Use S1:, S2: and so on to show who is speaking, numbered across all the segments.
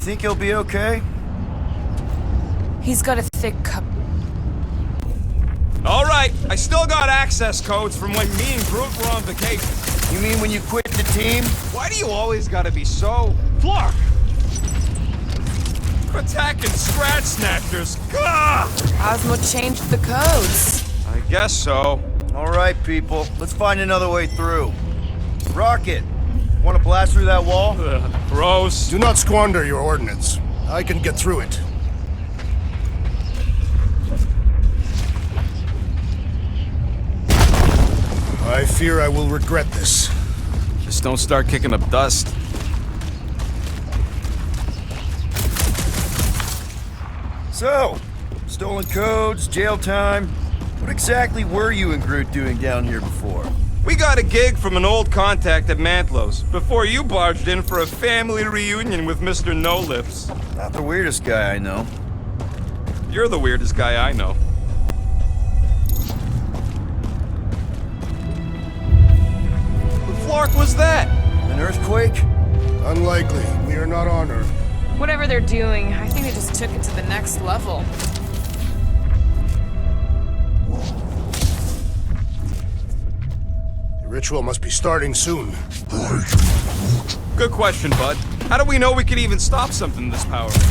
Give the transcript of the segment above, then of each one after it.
S1: think he'll be okay?
S2: He's got a thick cup.
S3: Alright, I still got access codes from when me and Groot were on vacation.
S1: You mean when you quit the team?
S3: Why do you always gotta be so... Flark! Attacking Scratch Snatchers! Gah!
S2: Osmo changed the codes.
S3: I guess so.
S1: Alright, people. Let's find another way through. Rocket! Want to blast through that wall?
S3: Gross.
S4: Do not squander your ordnance. I can get through it. I fear I will regret this.
S3: Just don't start kicking up dust.
S1: So, stolen codes, jail time. What exactly were you and Groot doing down here before?
S3: We got a gig from an old contact at Mantlo's before you barged in for a family reunion with Mr. No Lips.
S1: Not the weirdest guy I know.
S3: You're the weirdest guy I know. What flark was that?
S1: An earthquake?
S4: Unlikely. We are not on Earth.
S2: Whatever they're doing, I think they just took it to the next level.
S4: The ritual must be starting soon.
S3: Good question, bud. How do we know we could even stop something this powerful?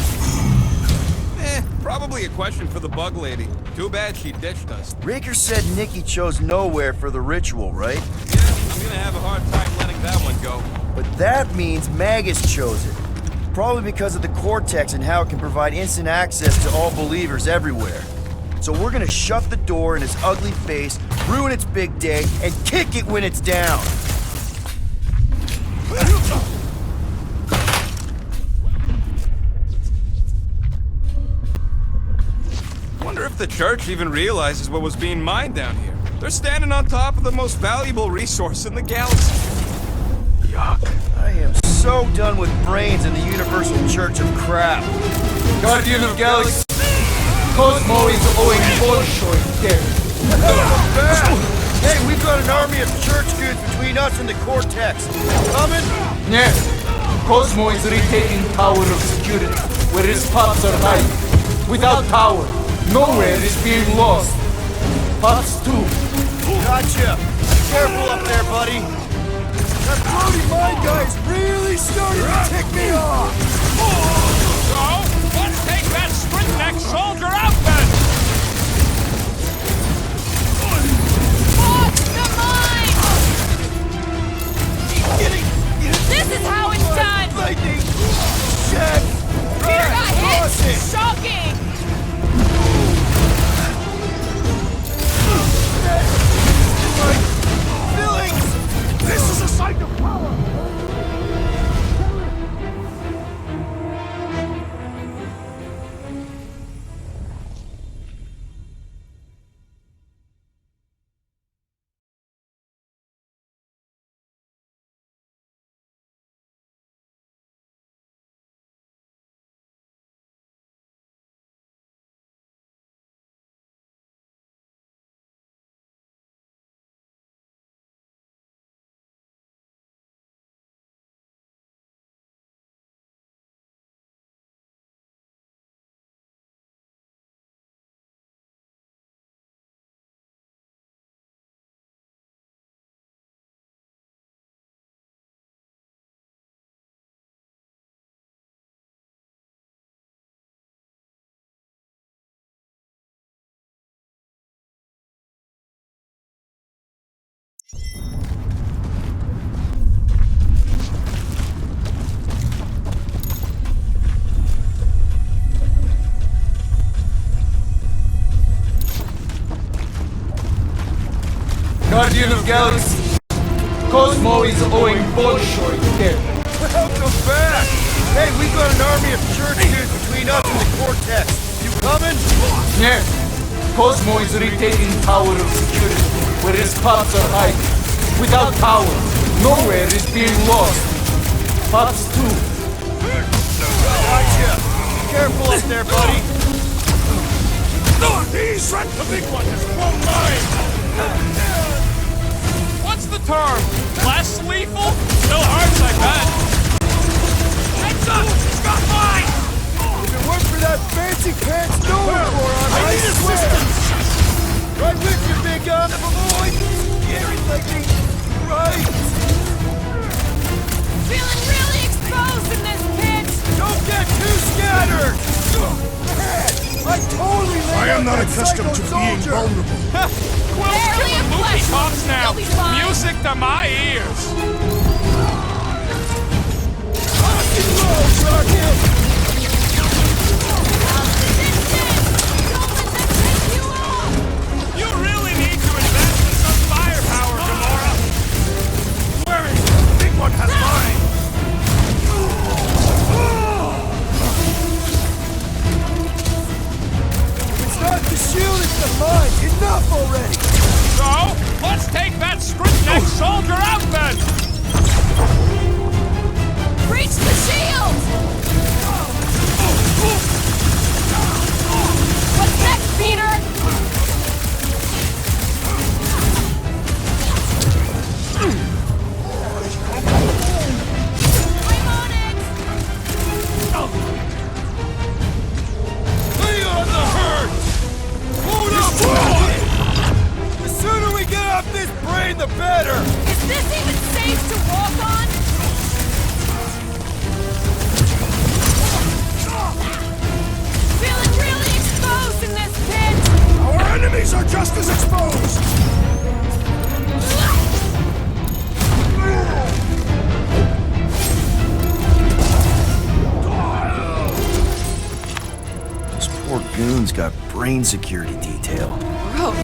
S3: Probably a question for the bug lady. Too bad she ditched us.
S1: Raker said Nikki chose nowhere for the ritual, right?
S3: Yeah, I'm gonna have a hard time letting that one go.
S1: But that means Magus chose it. Probably because of the Cortex and how it can provide instant access to all believers everywhere. So we're gonna shut the door in its ugly face, ruin its big day, and kick it when it's down.
S3: Wonder if the church even realizes what was being mined down here. They're standing on top of the most valuable resource in the galaxy. Yuck.
S1: I am so done with brains in the Universal Church of Crap.
S5: Guardian of Galaxy, Cosmo is owing Bolshoi debt.
S1: Hey, we've got an army of church goods between us and the Cortex. Coming?
S5: Yes, Cosmo is retaking Tower of Security, where his pops are hiding. Without Tower, nowhere is being lost. Pops too.
S1: Gotcha. Careful up there, buddy. That floating mine guy's really starting to tick me off.
S3: So, let's take that spring-necked soldier out then!
S2: Watch the mine! This is how it's done!
S1: Lightning! Shit!
S2: Peter got hit!
S1: It.
S2: Shocking!
S4: This is a sign of power!
S5: Guardian of Galaxy, Cosmo is owing Bolshoi debt.
S1: Welcome back! Hey, we've got an army of church dudes between us and the Cortex. You coming?
S5: Yes, Cosmo is retaking Tower of Security, where his pops are hiding. Without Tower, nowhere is being lost. Pops too.
S1: Gotcha! Careful up there, buddy.
S4: He's right, the big one is blown mine!
S3: What's the term? Less lethal? Still hurts, I bet. Heads up! He's got mine!
S1: Work for that fancy pants Nova Corps,
S4: I need assistance!
S1: Right with you, big gun. Avoid scary looking. Right.
S2: Feeling really exposed in this pit!
S1: Don't get too scattered. I totally laid
S4: I am
S1: out
S4: not
S1: that
S4: accustomed to
S1: psycho
S4: being
S1: soldier.
S4: vulnerable.
S2: Barely a
S3: Movie
S2: flesh
S3: pops
S2: wound.
S3: now.
S2: You'll be fine.
S3: Music to my ears.
S1: Lock and load, Rocket.
S3: You really need to invest in some firepower, Gamora.
S4: Worry! The big one has mine!
S1: It's not the shield, it's the mind. Enough already.
S3: So, let's take that script-neck soldier out then.
S2: Reach the shield! What's next, Peter? I'm on it!
S1: Lay on the hurt. Hold up, Rocket. The sooner we get off this brain, the better.
S2: Is this even safe to walk on? Feeling really exposed in this pit!
S4: Our enemies are just as exposed!
S1: Those poor goons got brain security detail.
S2: Bro.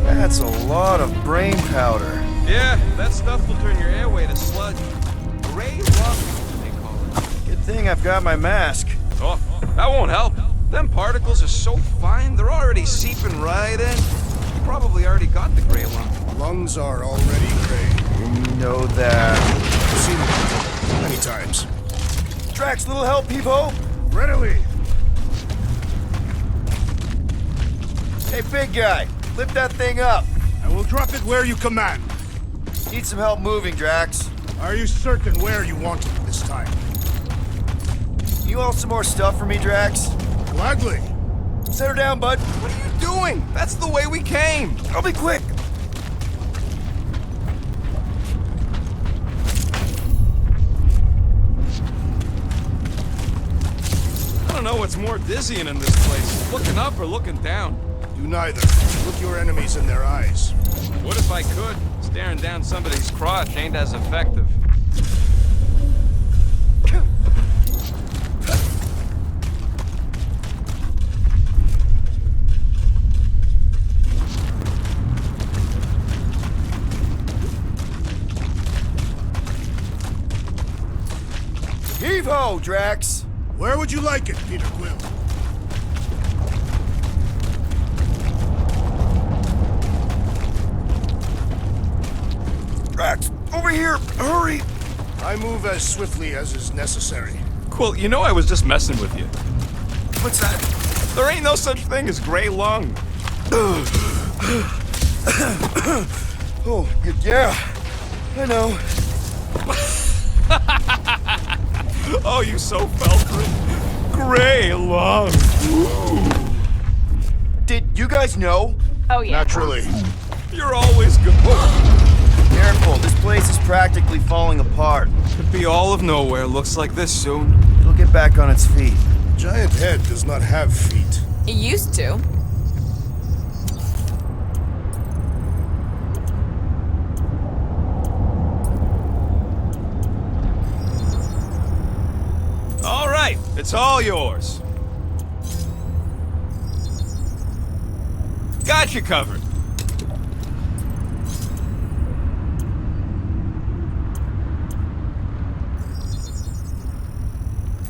S1: That's a lot of brain powder.
S3: Yeah, that stuff will turn your airway to sludge. Gray lung, they call it.
S1: Good thing I've got my mask.
S3: Oh, that won't help. Them particles are so fine, they're already seeping right in. You probably already got the gray lung.
S4: Lungs are already gray.
S1: You know that.
S4: I've seen it many times.
S1: Drax, little help, Peepo.
S4: Readily!
S1: Hey, big guy, lift that thing up.
S4: I will drop it where you command.
S1: Need some help moving, Drax.
S4: Are you certain where you want it this time?
S1: You want some more stuff for me, Drax?
S4: Gladly.
S1: Set her down, bud.
S3: What are you doing? That's the way we came.
S1: I'll be quick.
S3: I don't know what's more dizzying in this place, looking up or looking down.
S4: Do neither. Look your enemies in their eyes.
S3: What if I could? Staring down somebody's crotch ain't as effective.
S1: Heave-ho, Drax.
S4: Where would you like it, Peter Quill?
S1: Drax, over here. Hurry.
S4: I move as swiftly as is necessary.
S3: Quill, you know I was just messing with you.
S1: What's that?
S3: There ain't no such thing as gray lung.
S1: Oh, yeah. I know.
S3: Oh, you so fell for it. Gray lung.
S1: Did you guys know?
S2: Oh, yeah.
S4: Naturally.
S3: You're always good.
S1: Careful, this place is practically falling apart.
S3: Could be all of nowhere. Looks like this soon.
S1: It'll get back on its feet.
S4: Giant head does not have feet.
S2: It used to.
S3: All right, it's all yours. Got you covered.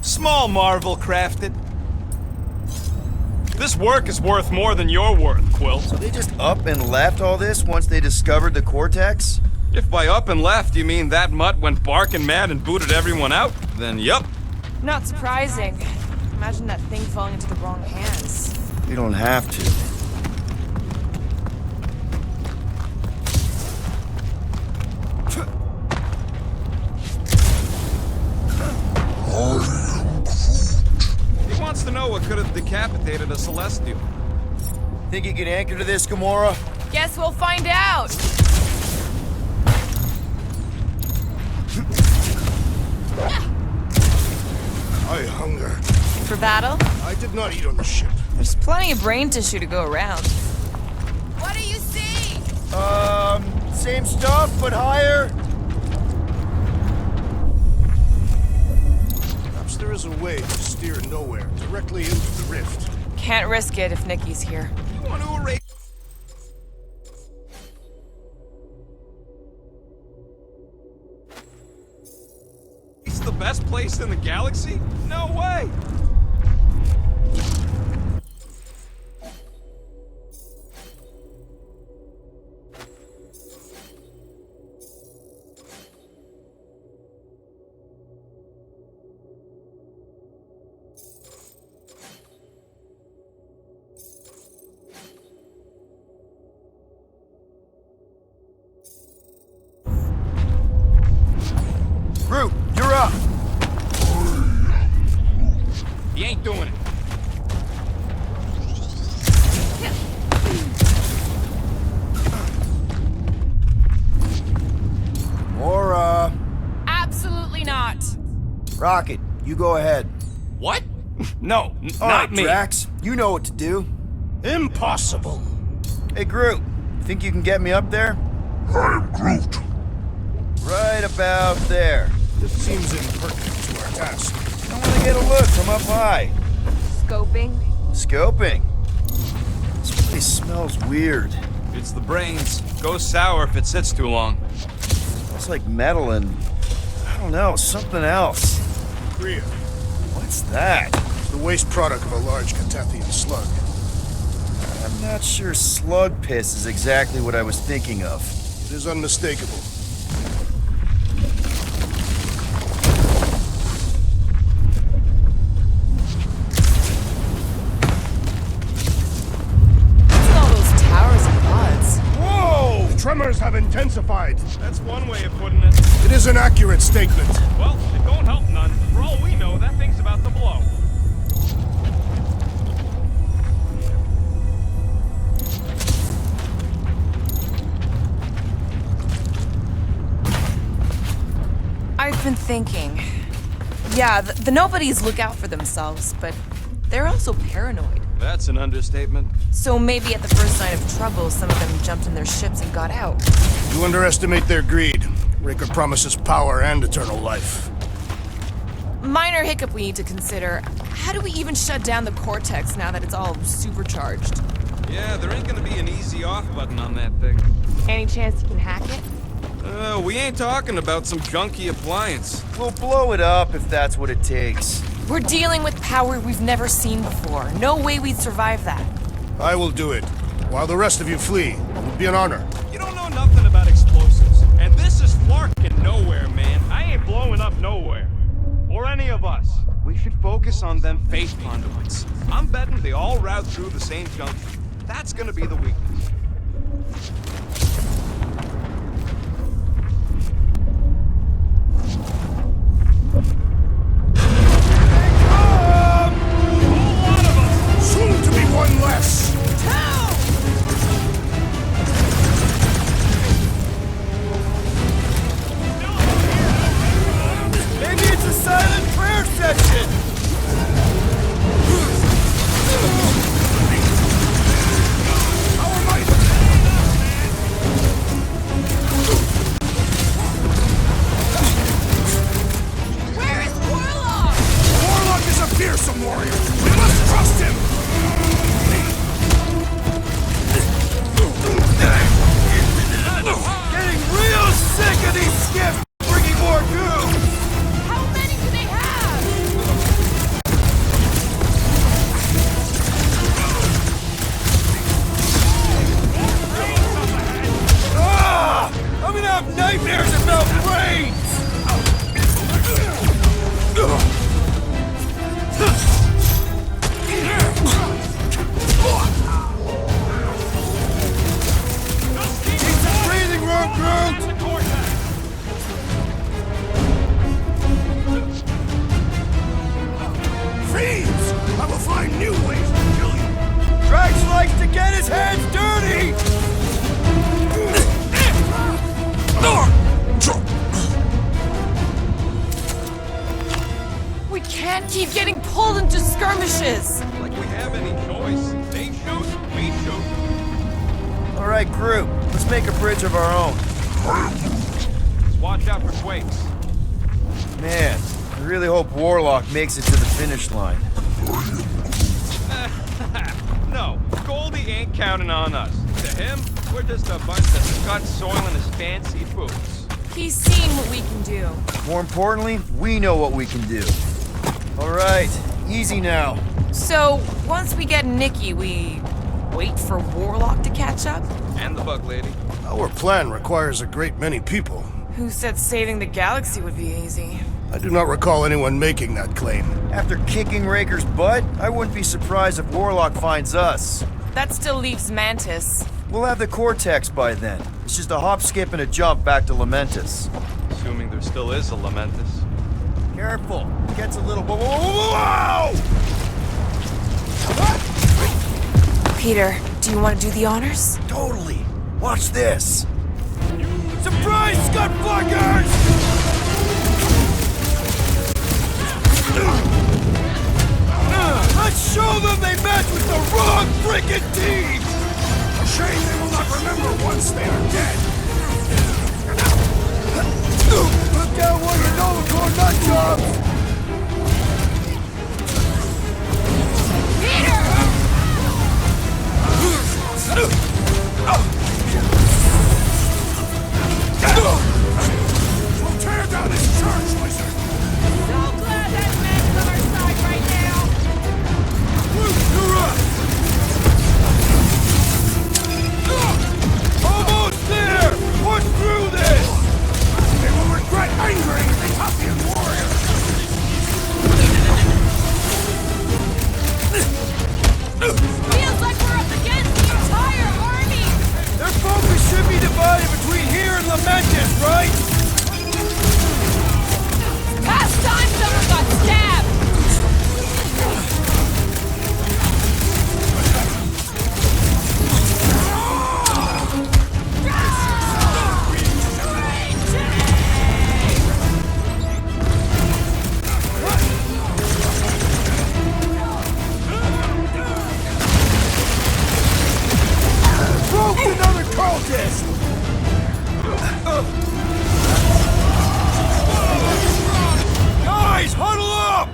S3: Small marvel crafted. This work is worth more than your worth, Quill.
S1: So they just up and left all this once they discovered the cortex?
S3: If by up and left you mean that mutt went barking mad and booted everyone out, Then yup.
S2: Not surprising. Imagine that thing falling into the wrong hands.
S1: We don't have to.
S3: He wants to know what could have decapitated a Celestial.
S1: Think you can anchor to this, Gamora?
S2: Guess we'll find out!
S4: I hunger.
S2: For battle?
S4: I did not eat on the ship.
S2: There's plenty of brain tissue to go around. What do you see?
S1: Same stuff, but higher.
S4: Perhaps there is a way to steer nowhere, directly into the rift.
S2: Can't risk it if Nikki's here.
S3: You want to erase? It's the best place in the galaxy? No way!
S1: Groot, you're up.
S3: He ain't doing it.
S1: Or,
S2: Absolutely not.
S1: Rocket, you go ahead.
S3: What? No,
S1: All
S3: not
S1: right,
S3: me.
S1: Drax, you know what to do.
S4: Impossible!
S1: Hey, Groot, think you can get me up there?
S4: I'm Groot.
S1: Right about there.
S4: This seems impertinent to our task.
S1: I want to get a look from up high.
S2: Scoping?
S1: Scoping. This place smells weird.
S3: It's the brains. Goes sour if it sits too long.
S1: Smells like metal and, I don't know, something else.
S4: Kriya,
S1: What's that?
S4: the waste product of a large Catathian slug.
S1: I'm not sure slug piss is exactly what I was thinking of.
S4: It is unmistakable.
S2: What's all those towers and pods?
S4: Whoa! The tremors have intensified.
S3: That's one way of putting it.
S4: It is an accurate statement.
S3: Well, it don't help none. For all we know, that thing's about to blow.
S2: I've been thinking. Yeah, the nobodies look out for themselves, but they're also paranoid.
S3: That's an understatement.
S2: So maybe at the first sign of trouble, some of them jumped in their ships and got out.
S4: You underestimate their greed. Raker promises power and eternal life.
S2: Minor hiccup we need to consider. How do we even shut down the cortex now that it's all supercharged?
S3: Yeah, there ain't gonna be an easy off button on that thing.
S2: Any chance you can hack it?
S3: We ain't talking about some junky appliance.
S1: We'll blow it up if that's what it takes.
S2: We're dealing with power we've never seen before. No way we'd survive that.
S4: I will do it. While the rest of you flee, it would be an honor.
S3: You don't know nothing about explosives. And this is flarking nowhere, man. I ain't blowing up nowhere. Or any of us. We should focus on them faith conduits. I'm betting they all route through the same junction. That's gonna be the weakness.
S4: Soon to be one less!
S1: Maybe it's a silent prayer session!
S4: Our might!
S1: to get his hands dirty!
S2: We can't keep getting pulled into skirmishes.
S3: Like we have any choice. They shoot, we shoot.
S1: All right, group, let's make a bridge of our own.
S3: Let's watch out for quakes.
S1: Man, I really hope Warlock makes it to the finish line.
S3: No, Goldie ain't counting on us. To him, we're just a bunch of scut soiling his fancy boots.
S2: He's seen what we can do.
S1: More importantly, we know what we can do. All right, easy now.
S2: So, once we get Nikki, we wait for Warlock to catch up?
S3: And the bug lady.
S4: Our plan requires a great many people.
S2: Who said saving the galaxy would be easy?
S4: I do not recall anyone making that claim.
S1: After kicking Raker's butt, I wouldn't be surprised if Warlock finds us.
S2: That still leaves Mantis.
S1: We'll have the Cortex by then. It's just a hop, skip, and a jump back to Lamentus.
S3: Assuming there still is a Lamentus.
S1: Careful. It gets a little... Whoa!
S2: Peter, do you want to do the honors?
S1: Totally. Watch this. Surprise, Scudfuckers! Let's show them they match with the wrong frickin' team!
S4: A shame they will not remember once they are dead.
S1: Look out while you know the core nut jobs!
S4: We'll tear down his church, wizard!
S2: So glad that man's on our side right now!
S1: You're up! Almost there! Push through this!
S4: They will regret angering the Ethiopian warrior!
S2: Feels like we're up against the entire army!
S1: Their focus should be divided between here and Lamentus, right?
S2: Past time someone got stabbed!
S1: Broke another cultist! Guys, huddle up!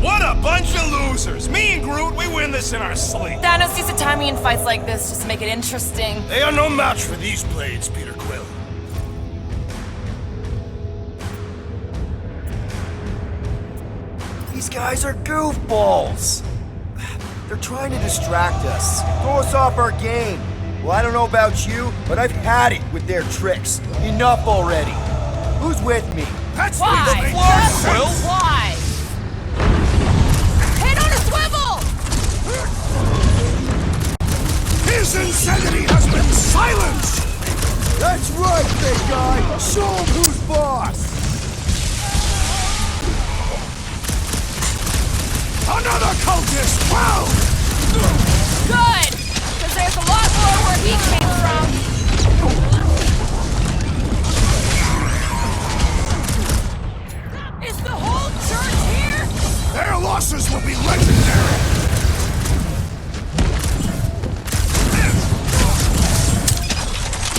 S3: What a bunch of losers! Me and Groot, we win this in our sleep.
S2: Thanos used to time me in fights like this just to make it interesting.
S4: They are no match for these blades, Peter Quill.
S1: These guys are goofballs. They're trying to distract us, throw us off our game. Well, I don't know about you, but I've had it with their tricks. Enough already. Who's with me?
S4: That's
S2: Why?
S4: these blades!
S3: Quill?
S2: Why? Head on a swivel!
S4: His insanity has been silenced!
S1: That's right, big guy. Show 'em who's boss.
S4: Another cultist found!
S2: Good! Because there's a lot more where he came from. Is the whole church here?
S4: Their losses will be legendary!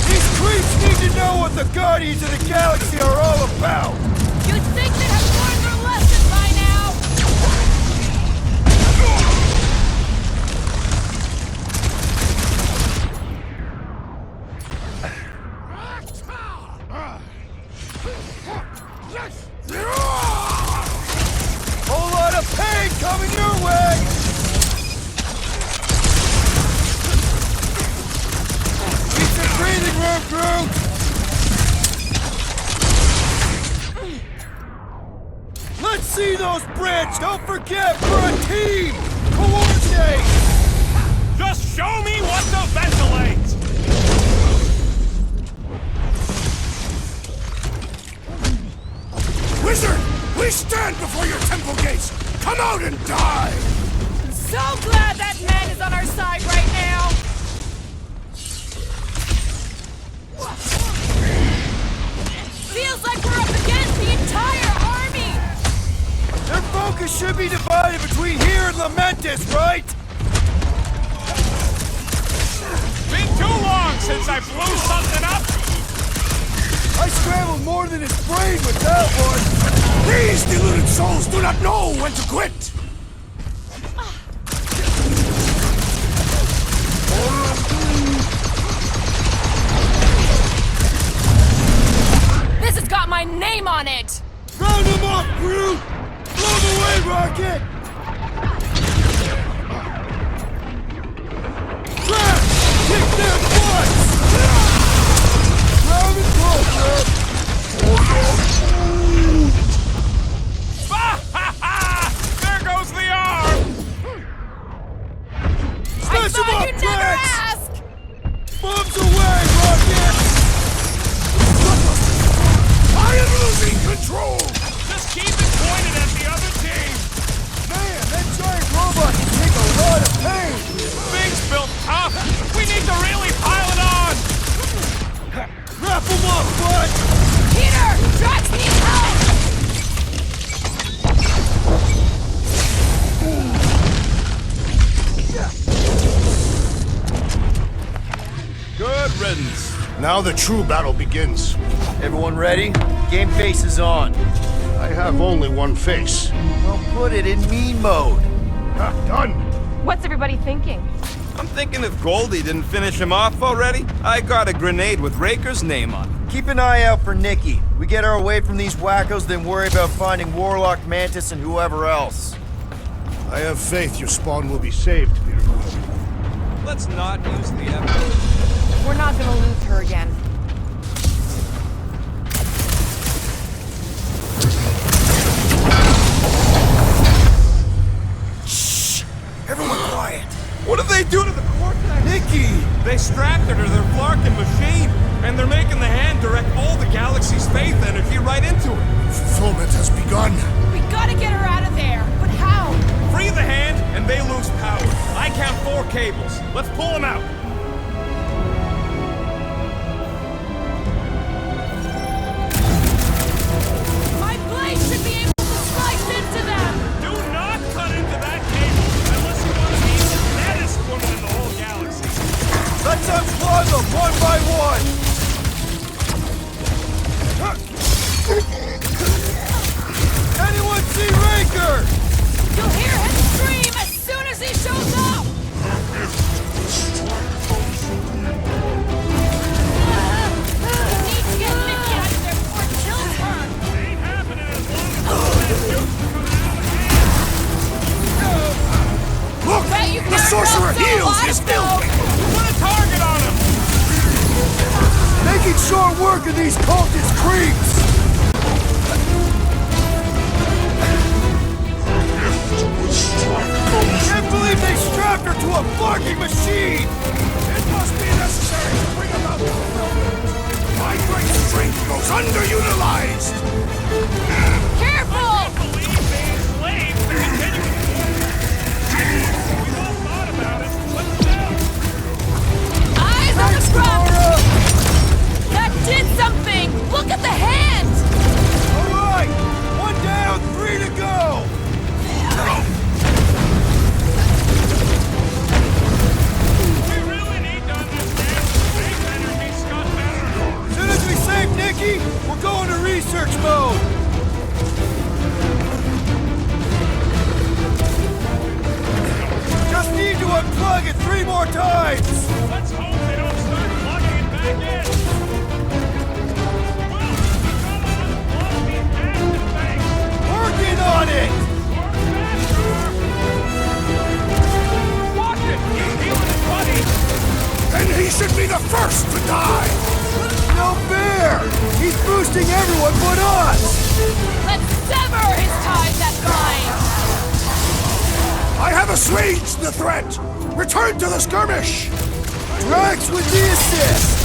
S1: These creeps need to know what the Guardians of the Galaxy are all about.
S2: You'd think they'd have learned their lesson by now.
S1: Whole lot of pain coming your way. Keep some breathing room, Groot. Let's see those bricks. Don't forget, we're a team. Coordinate.
S3: Just show me what to ventilate!
S4: Wizard! We stand before your temple gates! Come out and die!
S2: So glad that man is on our side right now! Feels like we're up against the entire army!
S1: Their focus should be divided between here and Lamentis, right?
S3: Been too long since I blew something up!
S1: I scrambled more than his brain with that one!
S4: These deluded souls do not know when to quit!
S2: This has got my name on it!
S1: Round them up, Groot! Blow them away, Rocket! Grab! Kick their butts! Round and close,
S3: There goes the arm!
S2: I
S1: Smash them
S2: thought
S1: up,
S2: you'd never
S1: Drax!
S2: ask!
S1: Bombs away, Rocket!
S4: I am losing control!
S3: Just keep it pointed at the other team!
S1: Man, that giant robot can take a lot of pain!
S3: Things built tough! We need to really pile it on!
S1: Wrap them up, bud!
S2: Peter! Drax needs help!
S3: Good riddance.
S4: Now the true battle begins.
S1: Everyone ready? Game face is on.
S4: I have only one face.
S1: Well, put it in mean mode.
S4: Done!
S2: What's everybody thinking?
S3: I'm thinking if Goldie didn't finish him off already, I got a grenade with Raker's name on it.
S1: Keep an eye out for Nikki. We get her away from these wackos, then worry about finding Warlock, Mantis, and whoever else.
S4: I have faith your spawn will be saved, Peter Quill.
S3: Let's not use the F.
S2: We're not gonna lose her again.
S1: Everyone quiet.
S3: What did they do to the Cortex?
S1: Nikki!
S3: They strapped her to their Flarkin machine, and they're making the hand direct all the galaxy's faith energy right into it.
S4: Fulfillment has begun.
S2: We gotta get her out of there! But how?
S3: Free the hand, and they lose power. I count 4 cables. Let's pull them out.
S2: My blade should be able to slice into them!
S3: Do not cut into that cable unless you want to be the baddest woman in the whole galaxy.
S1: Let's unplug them one by one! Anyone see Raker?
S2: You'll hear him scream as soon as he shows up! We need to get Nikki out of there before it kills her!
S3: Ain't happening as long as
S4: Look!
S2: Bet you
S4: The
S2: can't
S4: sorcerer
S2: roll so
S4: heals
S2: hard,
S4: his
S2: though.
S4: filth!
S3: put a target on him!
S1: Making short work of these cultist creeps! Can't believe they strapped her to a fucking machine!
S4: It must be necessary to bring about fulfillment. My great strength goes underutilized!
S2: Careful!
S3: Believe being slaves to continue. We've all thought about it. Let's do.
S2: Eyes on the front! That did something! Look at the hand!
S1: Alright! One down, 3 to go!
S3: We really need to understand space energy stuff better.
S1: As soon as we save Nikki, we're going to research mode! Just need to unplug it 3 more times!
S3: Let's hope they don't start plugging it back in. Well, come on, blow these acid things.
S1: Working on it!
S3: Work faster. Watch it. He's healing his buddy.
S4: And he should be the first to die!
S1: No fair! He's boosting everyone but us!
S2: Let's sever his ties that bind!
S4: I have assuaged the threat! Return to the skirmish!
S1: Drax with the assist!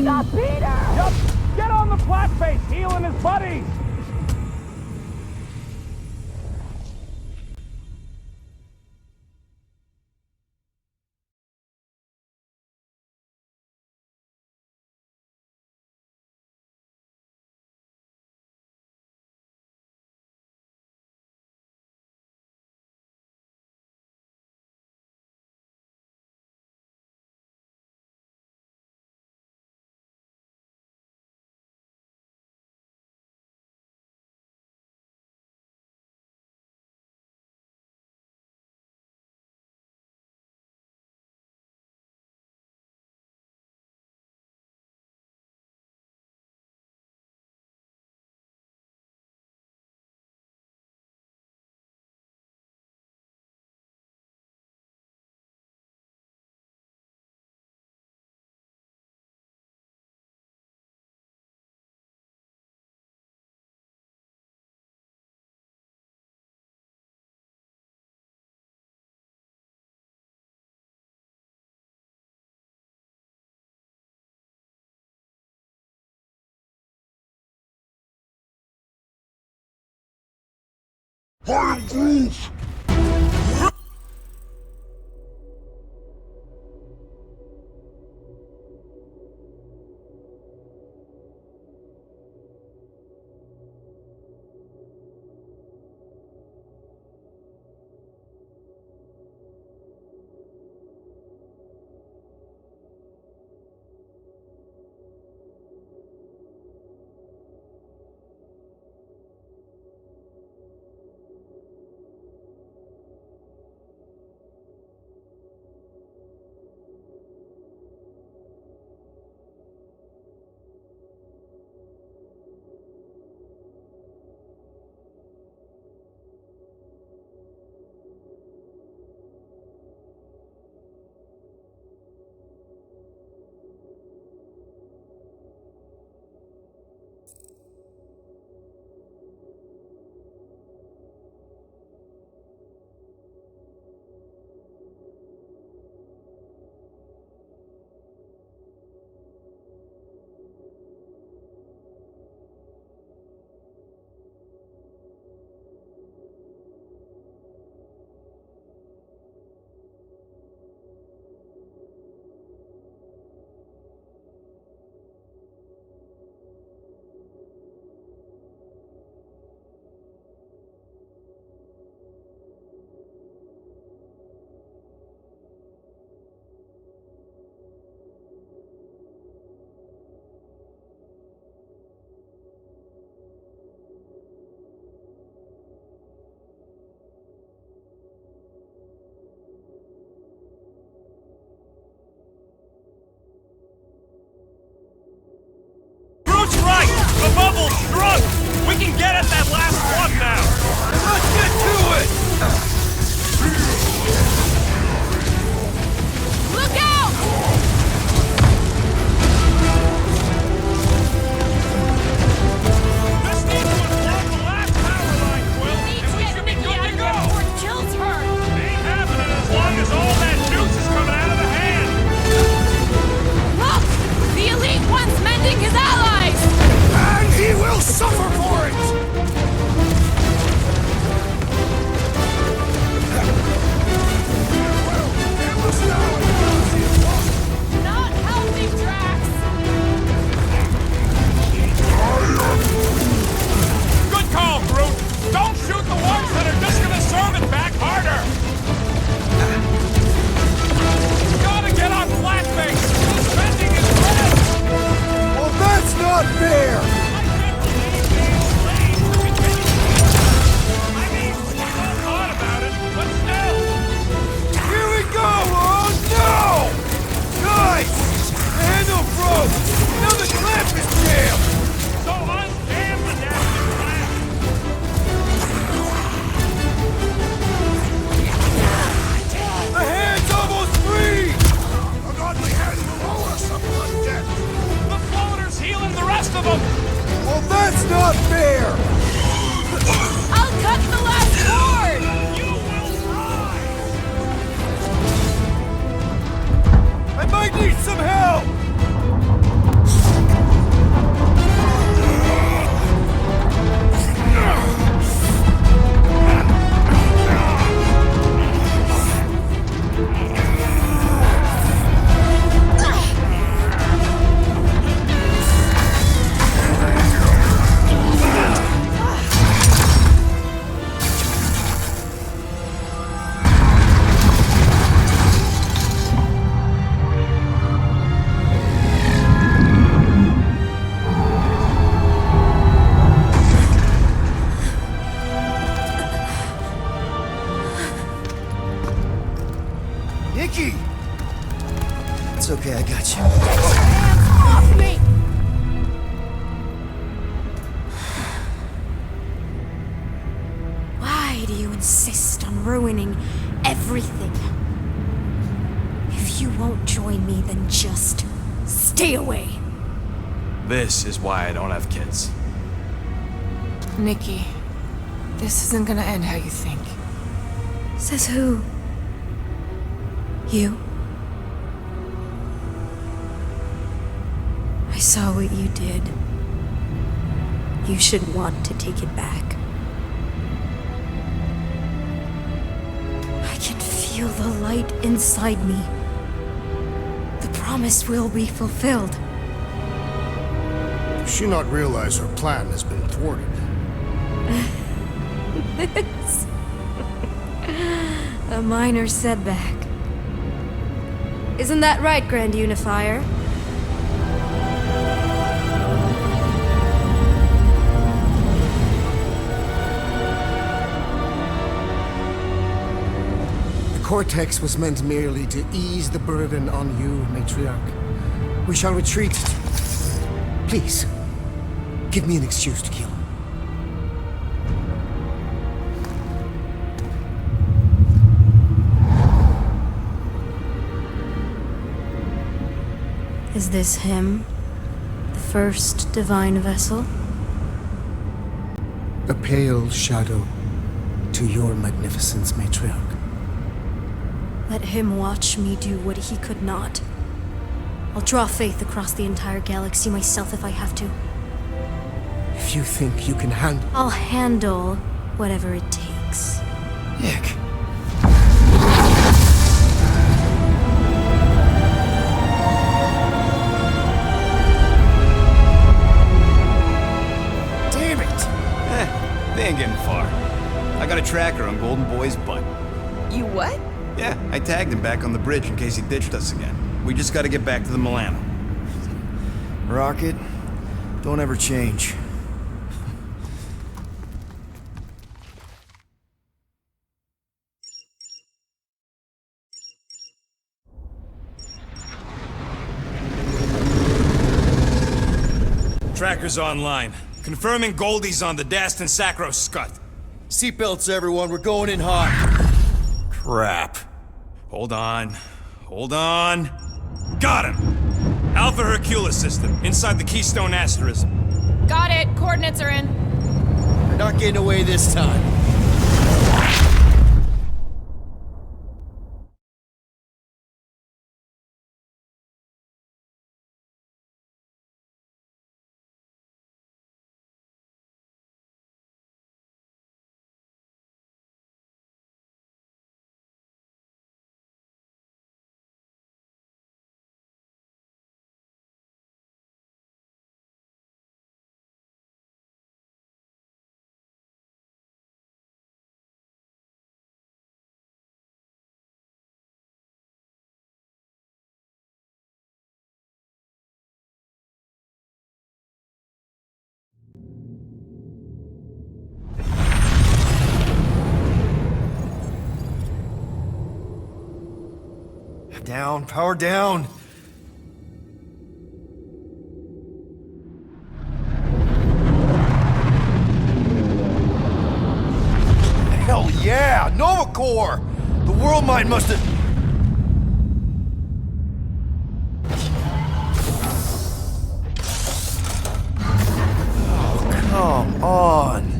S6: got Peter!
S3: Yup! Get on the flat face, healing his buddies!
S4: I am Groove!
S3: Bruce right! The bubble's shrunk! We can get at that last one now! Let's get to it!
S6: Look out!
S3: This needs to unplug the last power line, Quill, and we should be good to go!
S6: Before it kills her!
S3: Ain't happening as long as all that juice is coming out of the hand!
S6: Look! The Elite One's mending his allies!
S4: And he will suffer for it!
S1: Nikki! It's okay, I got you.
S6: Hands off me!
S7: Why do you insist on ruining everything? If you won't join me, then just stay away.
S3: This is why I don't have kids.
S2: Nikki, this isn't gonna end how you think.
S7: Says who? You? I saw what you did. You should want to take it back. I can feel the light inside me. The promise will be fulfilled.
S4: Does she not realize her plan has been thwarted?
S7: A minor setback. Isn't that right, Grand Unifier?
S8: The cortex was meant merely to ease the burden on you, Matriarch. We shall retreat. Please, give me an excuse to kill.
S7: Is this him? The first divine vessel?
S8: A pale shadow to your magnificence, Matriarch.
S7: Let him watch me do what he could not. I'll draw faith across the entire galaxy myself if I have to.
S8: If you think you can handle...
S7: I'll handle whatever it takes.
S1: Nick.
S8: Damn it!
S3: They ain't getting far. I got a tracker on Golden Boy's butt.
S2: You what?
S3: Yeah, I tagged him back on the bridge in case he ditched us again. We just gotta get back to the Milano.
S1: Rocket, don't ever change.
S3: Tracker's online. Confirming Goldie's on the Dastan Sacro Scut.
S1: Seatbelts, everyone, we're going in hot.
S3: Crap. Hold on. Hold on. Got him! Alpha Hercules system, inside the Keystone Asterism.
S6: Got it. Coordinates are in.
S1: You're not getting away this time. Down, power down. Hell yeah, Nova Core! The world mind must have... Oh, come on.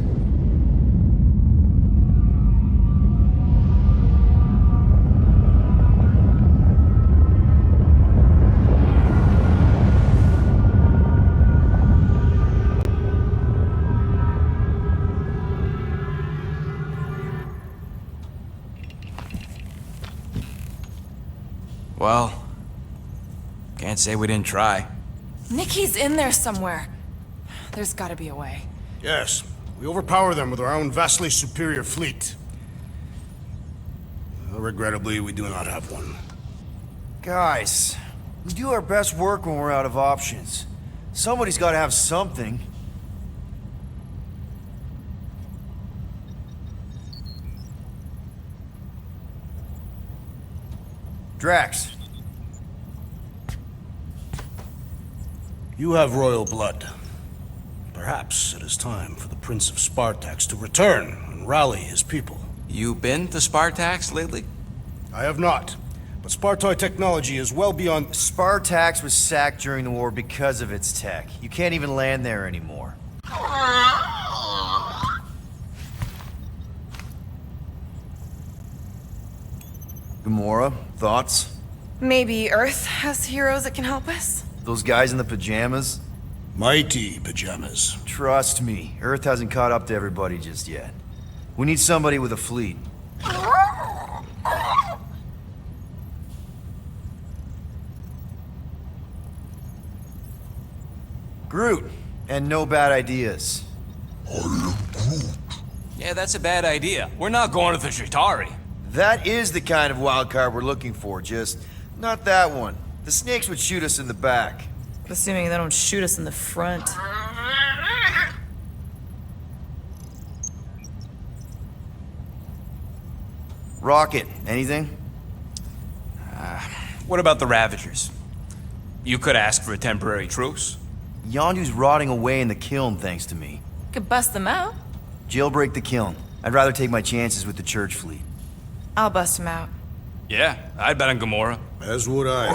S3: Well, can't say we didn't try.
S2: Nikki's in there somewhere. There's gotta be a way.
S4: Yes, we overpower them with our own vastly superior fleet. Regrettably, we do not have one.
S1: Guys, we do our best work when we're out of options. Somebody's gotta have something. Drax.
S9: You have royal blood. Perhaps it is time for the Prince of Spartax to return and rally his people.
S3: You been to Spartax lately?
S9: I have not, but Spartoid technology is well beyond...
S1: Spartax was sacked during the war because of its tech. You can't even land there anymore. Gamora, thoughts?
S2: Maybe Earth has heroes that can help us?
S1: Those guys in the pajamas?
S9: Mighty pajamas.
S1: Trust me, Earth hasn't caught up to everybody just yet. We need somebody with a fleet. Groot, and no bad ideas.
S3: Yeah, that's a bad idea. We're not going to the Chitauri.
S1: That is the kind of wild card we're looking for, just not that one. The snakes would shoot us in the back.
S2: Assuming they don't shoot us in the front.
S1: Rocket, anything?
S3: What about the Ravagers? You could ask for a temporary truce.
S1: Yondu's rotting away in the kiln thanks to me.
S2: Could bust them out.
S1: Jailbreak the kiln. I'd rather take my chances with the church fleet.
S2: I'll bust them out.
S3: Yeah, I'd bet on Gamora.
S9: As would I.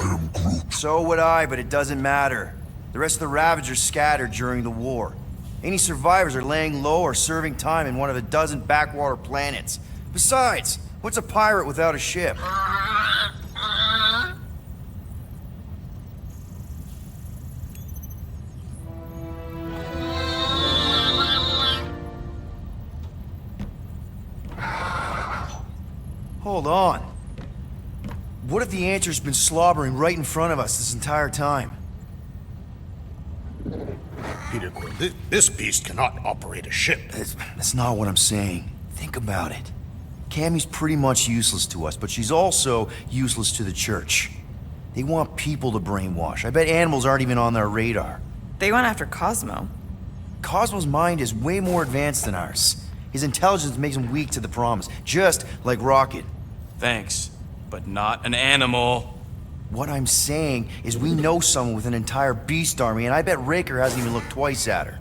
S1: So would I, but it doesn't matter. The rest of the Ravagers scattered during the war. Any survivors are laying low or serving time in one of a dozen backwater planets. Besides, what's a pirate without a ship? Hold on. What if the answer's been slobbering right in front of us this entire time?
S9: Peter Quill, this beast cannot operate a ship.
S1: That's not what I'm saying. Think about it. Cammy's pretty much useless to us, but she's also useless to the church. They want people to brainwash. I bet animals aren't even on their radar.
S2: They went after Cosmo.
S1: Cosmo's mind is way more advanced than ours. His intelligence makes him weak to the promise, just like Rocket.
S3: Thanks, but not an animal.
S1: What I'm saying is we know someone with an entire beast army, and I bet Raker hasn't even looked twice at her.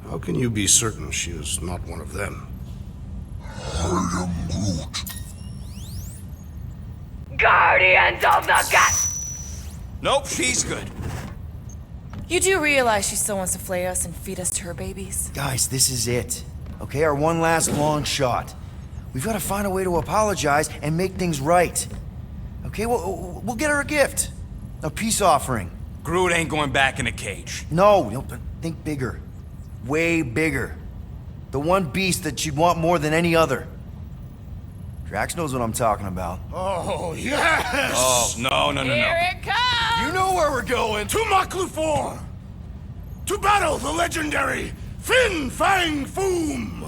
S9: How can you be certain she is not one of them?
S4: I am Groot.
S6: Guardians of the Gut!
S3: Nope, she's good.
S2: You do realize she still wants to flay us and feed us to her babies?
S1: Guys, this is it. Okay, our one last long shot. We've got to find a way to apologize and make things right. Okay, we'll get her a gift. A peace offering.
S3: Groot ain't going back in a cage.
S1: No, think bigger. Way bigger. The one beast that she'd want more than any other. Drax knows what I'm talking about.
S9: Oh, yes!
S3: Oh, no.
S6: Here it comes!
S1: You know where we're going!
S4: To Maklu 4! To battle the legendary Fin Fang Foom!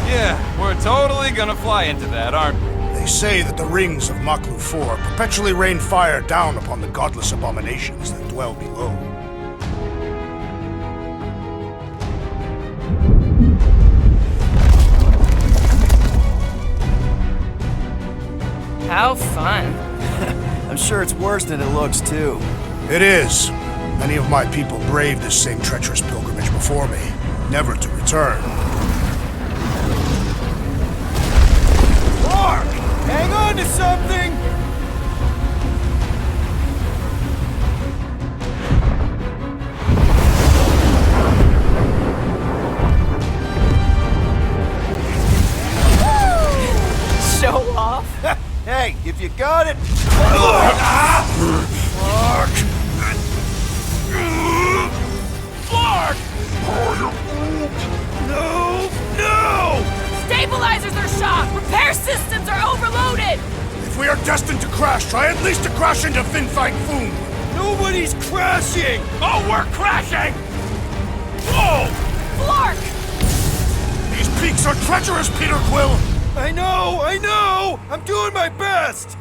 S3: Yeah, we're totally gonna fly into that, aren't we?
S4: They say that the rings of Maklu 4 perpetually rain fire down upon the godless abominations that dwell below.
S2: How fun.
S1: I'm sure it's worse than it looks, too.
S4: It is. Many of my people braved this same treacherous pilgrimage before me, never to return.
S1: Mark! Hang on to something!
S2: Show off.
S1: Hey, if you got it...
S4: Mark!
S1: No!
S6: Stabilizers are shot! Repair systems are overloaded!
S4: If we are destined to crash, try at least to crash into Fin Fang Foom!
S1: Nobody's crashing!
S4: Oh, we're crashing! Whoa!
S6: Flark!
S4: These peaks peaks are treacherous, Peter Quill!
S1: I know! I'm doing my best!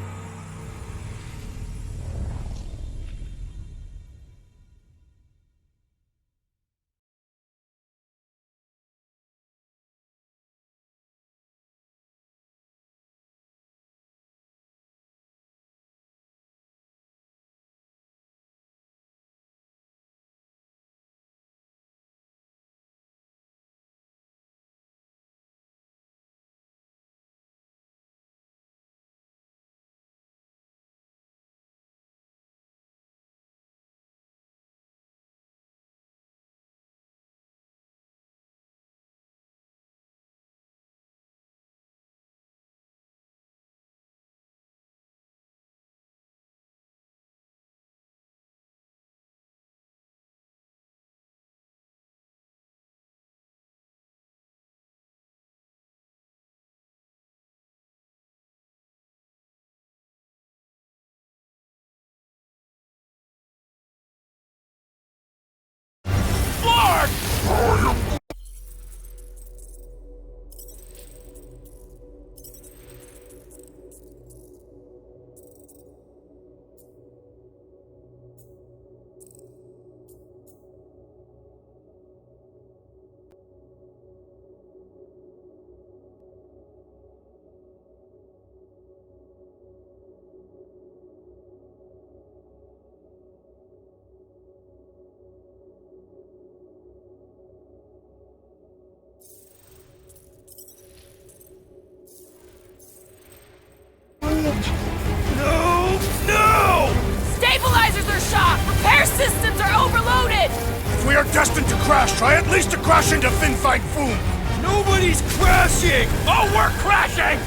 S1: No!
S6: Stabilizers are shot! Repair systems are overloaded!
S4: If we are destined to crash, try at least to crash into Fin Fight Foom!
S1: Nobody's crashing!
S3: Oh, we're crashing!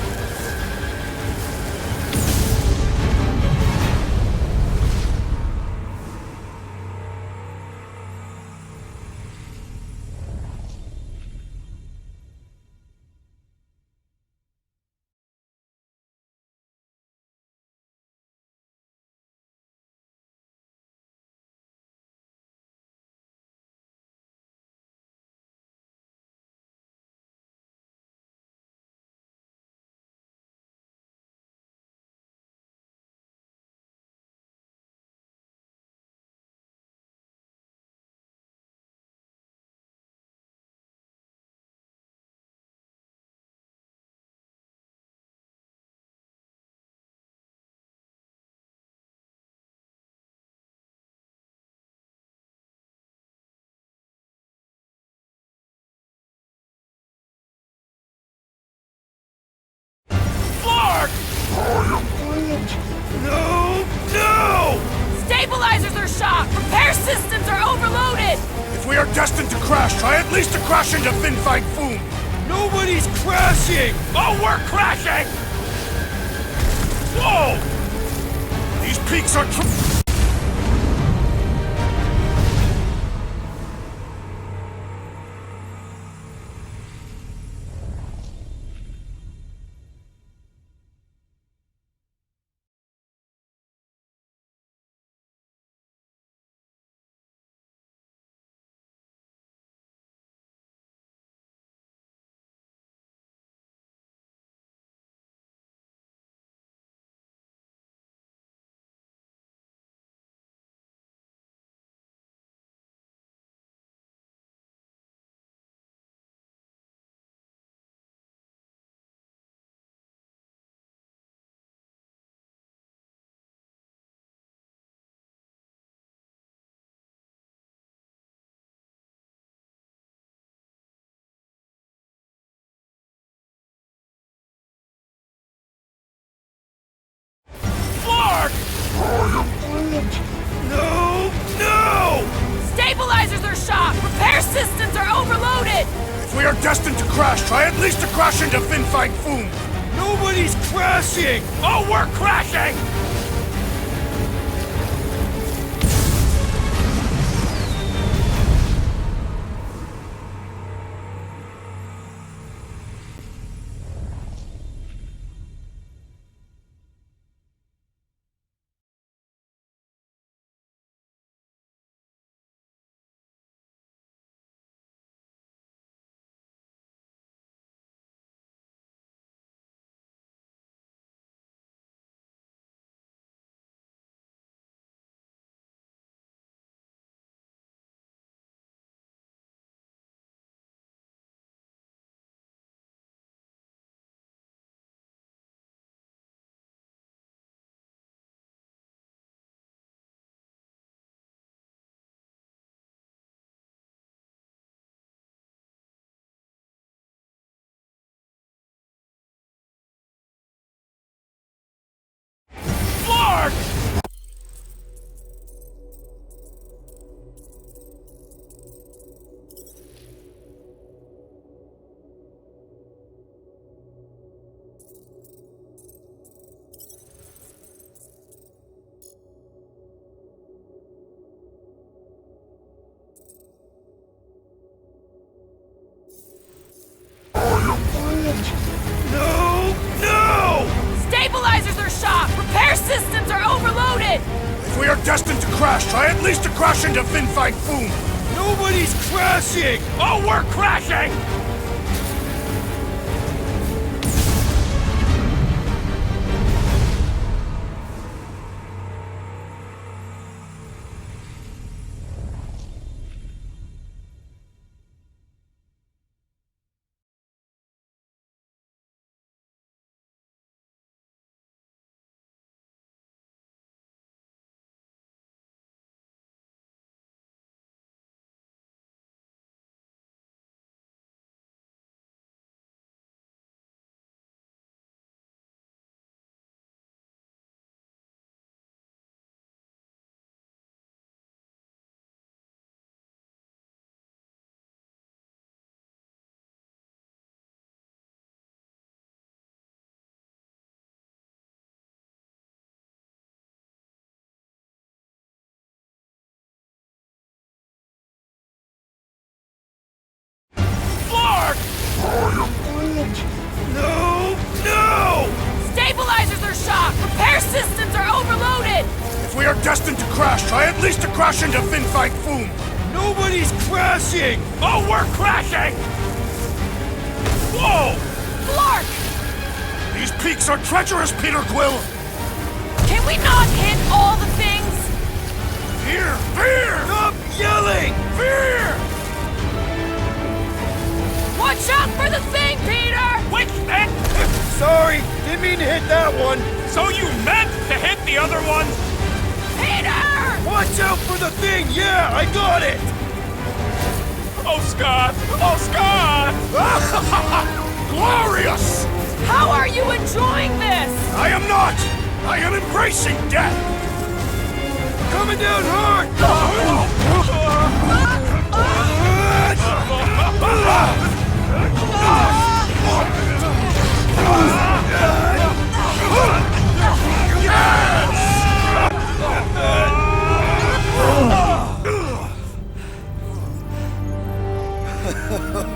S1: No!
S6: Stabilizers are shot! Repair systems are overloaded!
S4: If we are destined to crash, try at least to crash into Fin Fight Foom!
S1: Nobody's crashing!
S3: Oh, we're crashing! Whoa!
S4: These peaks are
S1: No!
S6: Stabilizers are shot! Repair systems are overloaded!
S4: If we are destined to crash, try at least to crash into Fin Fight Foom!
S1: Nobody's crashing!
S3: Oh, we're crashing!
S4: No! No!
S6: Stabilizers are shot! Repair systems are overloaded!
S4: If we are destined to crash, try at least to crash into Fin Fang Foom!
S3: Nobody's crashing!
S4: Oh, we're crashing!
S3: No! No!
S6: Stabilizers are shot! Repair systems are overloaded!
S4: If we are destined to crash, try at least to crash into Fin Fang Foom!
S3: Nobody's crashing!
S4: Oh, we're crashing! Whoa!
S6: Flark!
S4: These peaks are treacherous, Peter Quill!
S6: Can we not hit all the things?
S4: Fear! Fear!
S3: Stop yelling!
S4: Fear!
S6: Watch out for the thing, Peter!
S4: Which thing?
S3: Sorry, didn't mean to hit that one.
S4: So you meant to hit the other ones?
S6: Peter!
S3: Watch out for the thing! Yeah, I got it!
S4: Oh, Scott! Oh, Scott! Glorious!
S6: How are you enjoying this?
S4: I am not! I am embracing death!
S3: Coming down hard!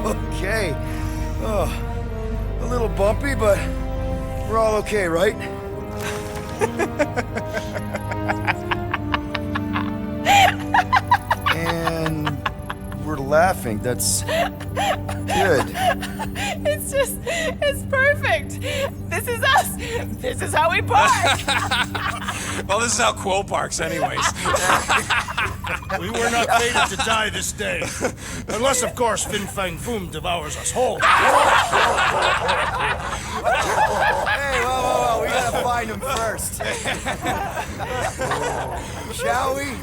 S3: Okay. Oh, a little bumpy, but we're all okay, right? And we're laughing. That's good.
S6: It's perfect. This is us. This is how we park.
S3: Well, this is how Quill parks, anyways.
S4: We were not fated to die this day. Unless, of course, Fin Fang Foom devours us whole.
S1: Hey, whoa, we gotta find him first. Shall we?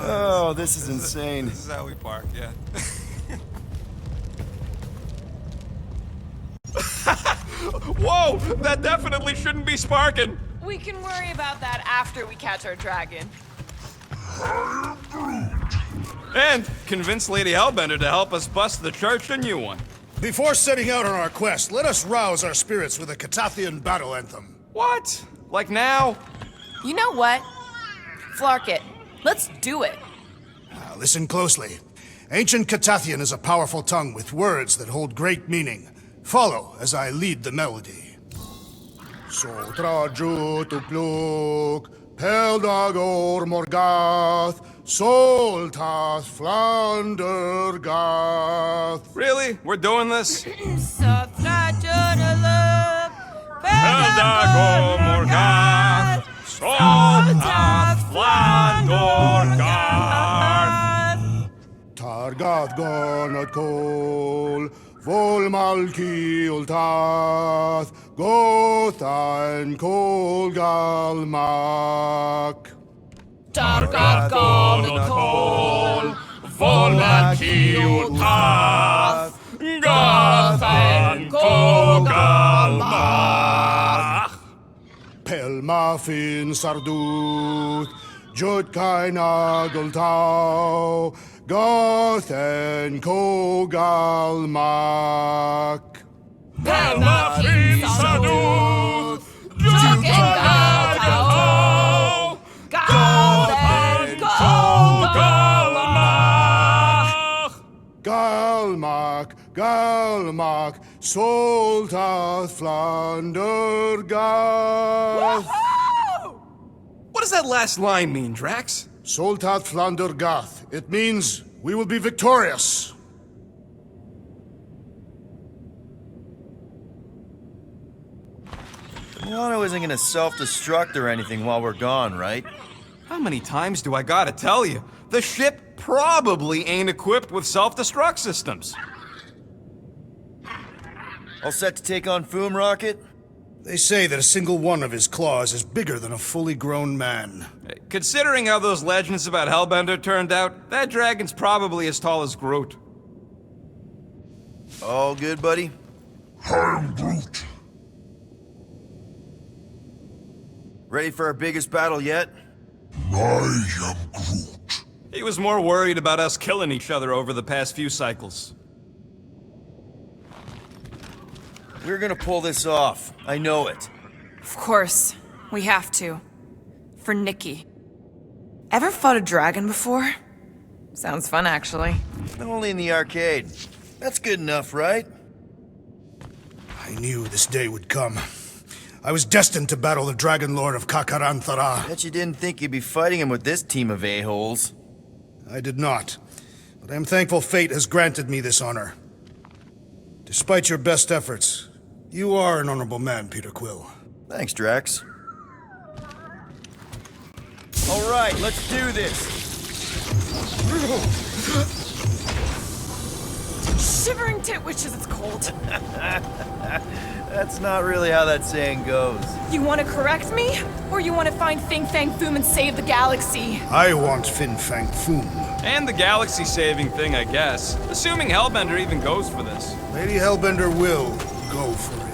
S1: Oh, this is insane.
S3: This is how we park, yeah. Whoa! That definitely shouldn't be sparking!
S2: We can worry about that after we catch our dragon.
S3: And convince Lady Hellbender to help us bust the church a new one.
S4: Before setting out on our quest, let us rouse our spirits with a Catathian battle anthem.
S3: What? Like now?
S2: You know what? Flark it. Let's do it.
S4: Now, listen closely. Ancient Catathian is a powerful tongue with words that hold great meaning. Follow as I lead the melody. Sotra jutupluk, peldagor morgath, soltath flandergath.
S3: Really? We're doing this?
S6: Peldago
S3: Morgath, Soltath Flandorgath.
S4: Targath gonot kol, vol malki ultath, gothan kol galmak.
S6: Targat Gonokol,
S3: Volmakiutath, Gathan Kogalmach.
S4: Pelmafin sarduth, jut kaina gultau, gothen kogalmak.
S6: Pelmafin Saduth, Jukengaltau, Galden
S4: Galmak, Soltath, Flander, Gath.
S3: What does that last line mean, Drax?
S4: Soltath, Flander, Gath. It means we will be victorious.
S1: Milano isn't gonna self-destruct or anything while we're gone, right?
S3: How many times do I gotta tell you? The ship probably ain't equipped with self-destruct systems.
S1: All set to take on Foom Rocket?
S4: They say that a single one of his claws is bigger than a fully grown man.
S3: Considering how those legends about Hellbender turned out, that dragon's probably as tall as Groot.
S1: All good, buddy?
S10: I'm Groot.
S1: Ready for our biggest battle yet?
S10: I am Groot.
S3: He was more worried about us killing each other over the past few cycles.
S1: We're gonna pull this off. I know it.
S2: Of course. We have to. For Nikki. Ever fought a dragon before? Sounds fun, actually.
S1: Only in the arcade. That's good enough, right?
S4: I knew this day would come. I was destined to battle the Dragon Lord of Kakaranthara.
S1: Bet you didn't think you'd be fighting him with this team of a-holes.
S4: I did not, but I am thankful fate has granted me this honor. Despite your best efforts, you are an honorable man, Peter Quill.
S1: Thanks, Drax. All right, let's do this.
S2: Shivering tit wishes it's cold.
S1: That's not really how that saying goes.
S2: You want to correct me? Or you want to find Fin Fang Foom and save the galaxy?
S4: I want Fin Fang Foom.
S3: And the galaxy-saving thing, I guess. Assuming Hellbender even goes for this.
S4: Lady Hellbender will go for it.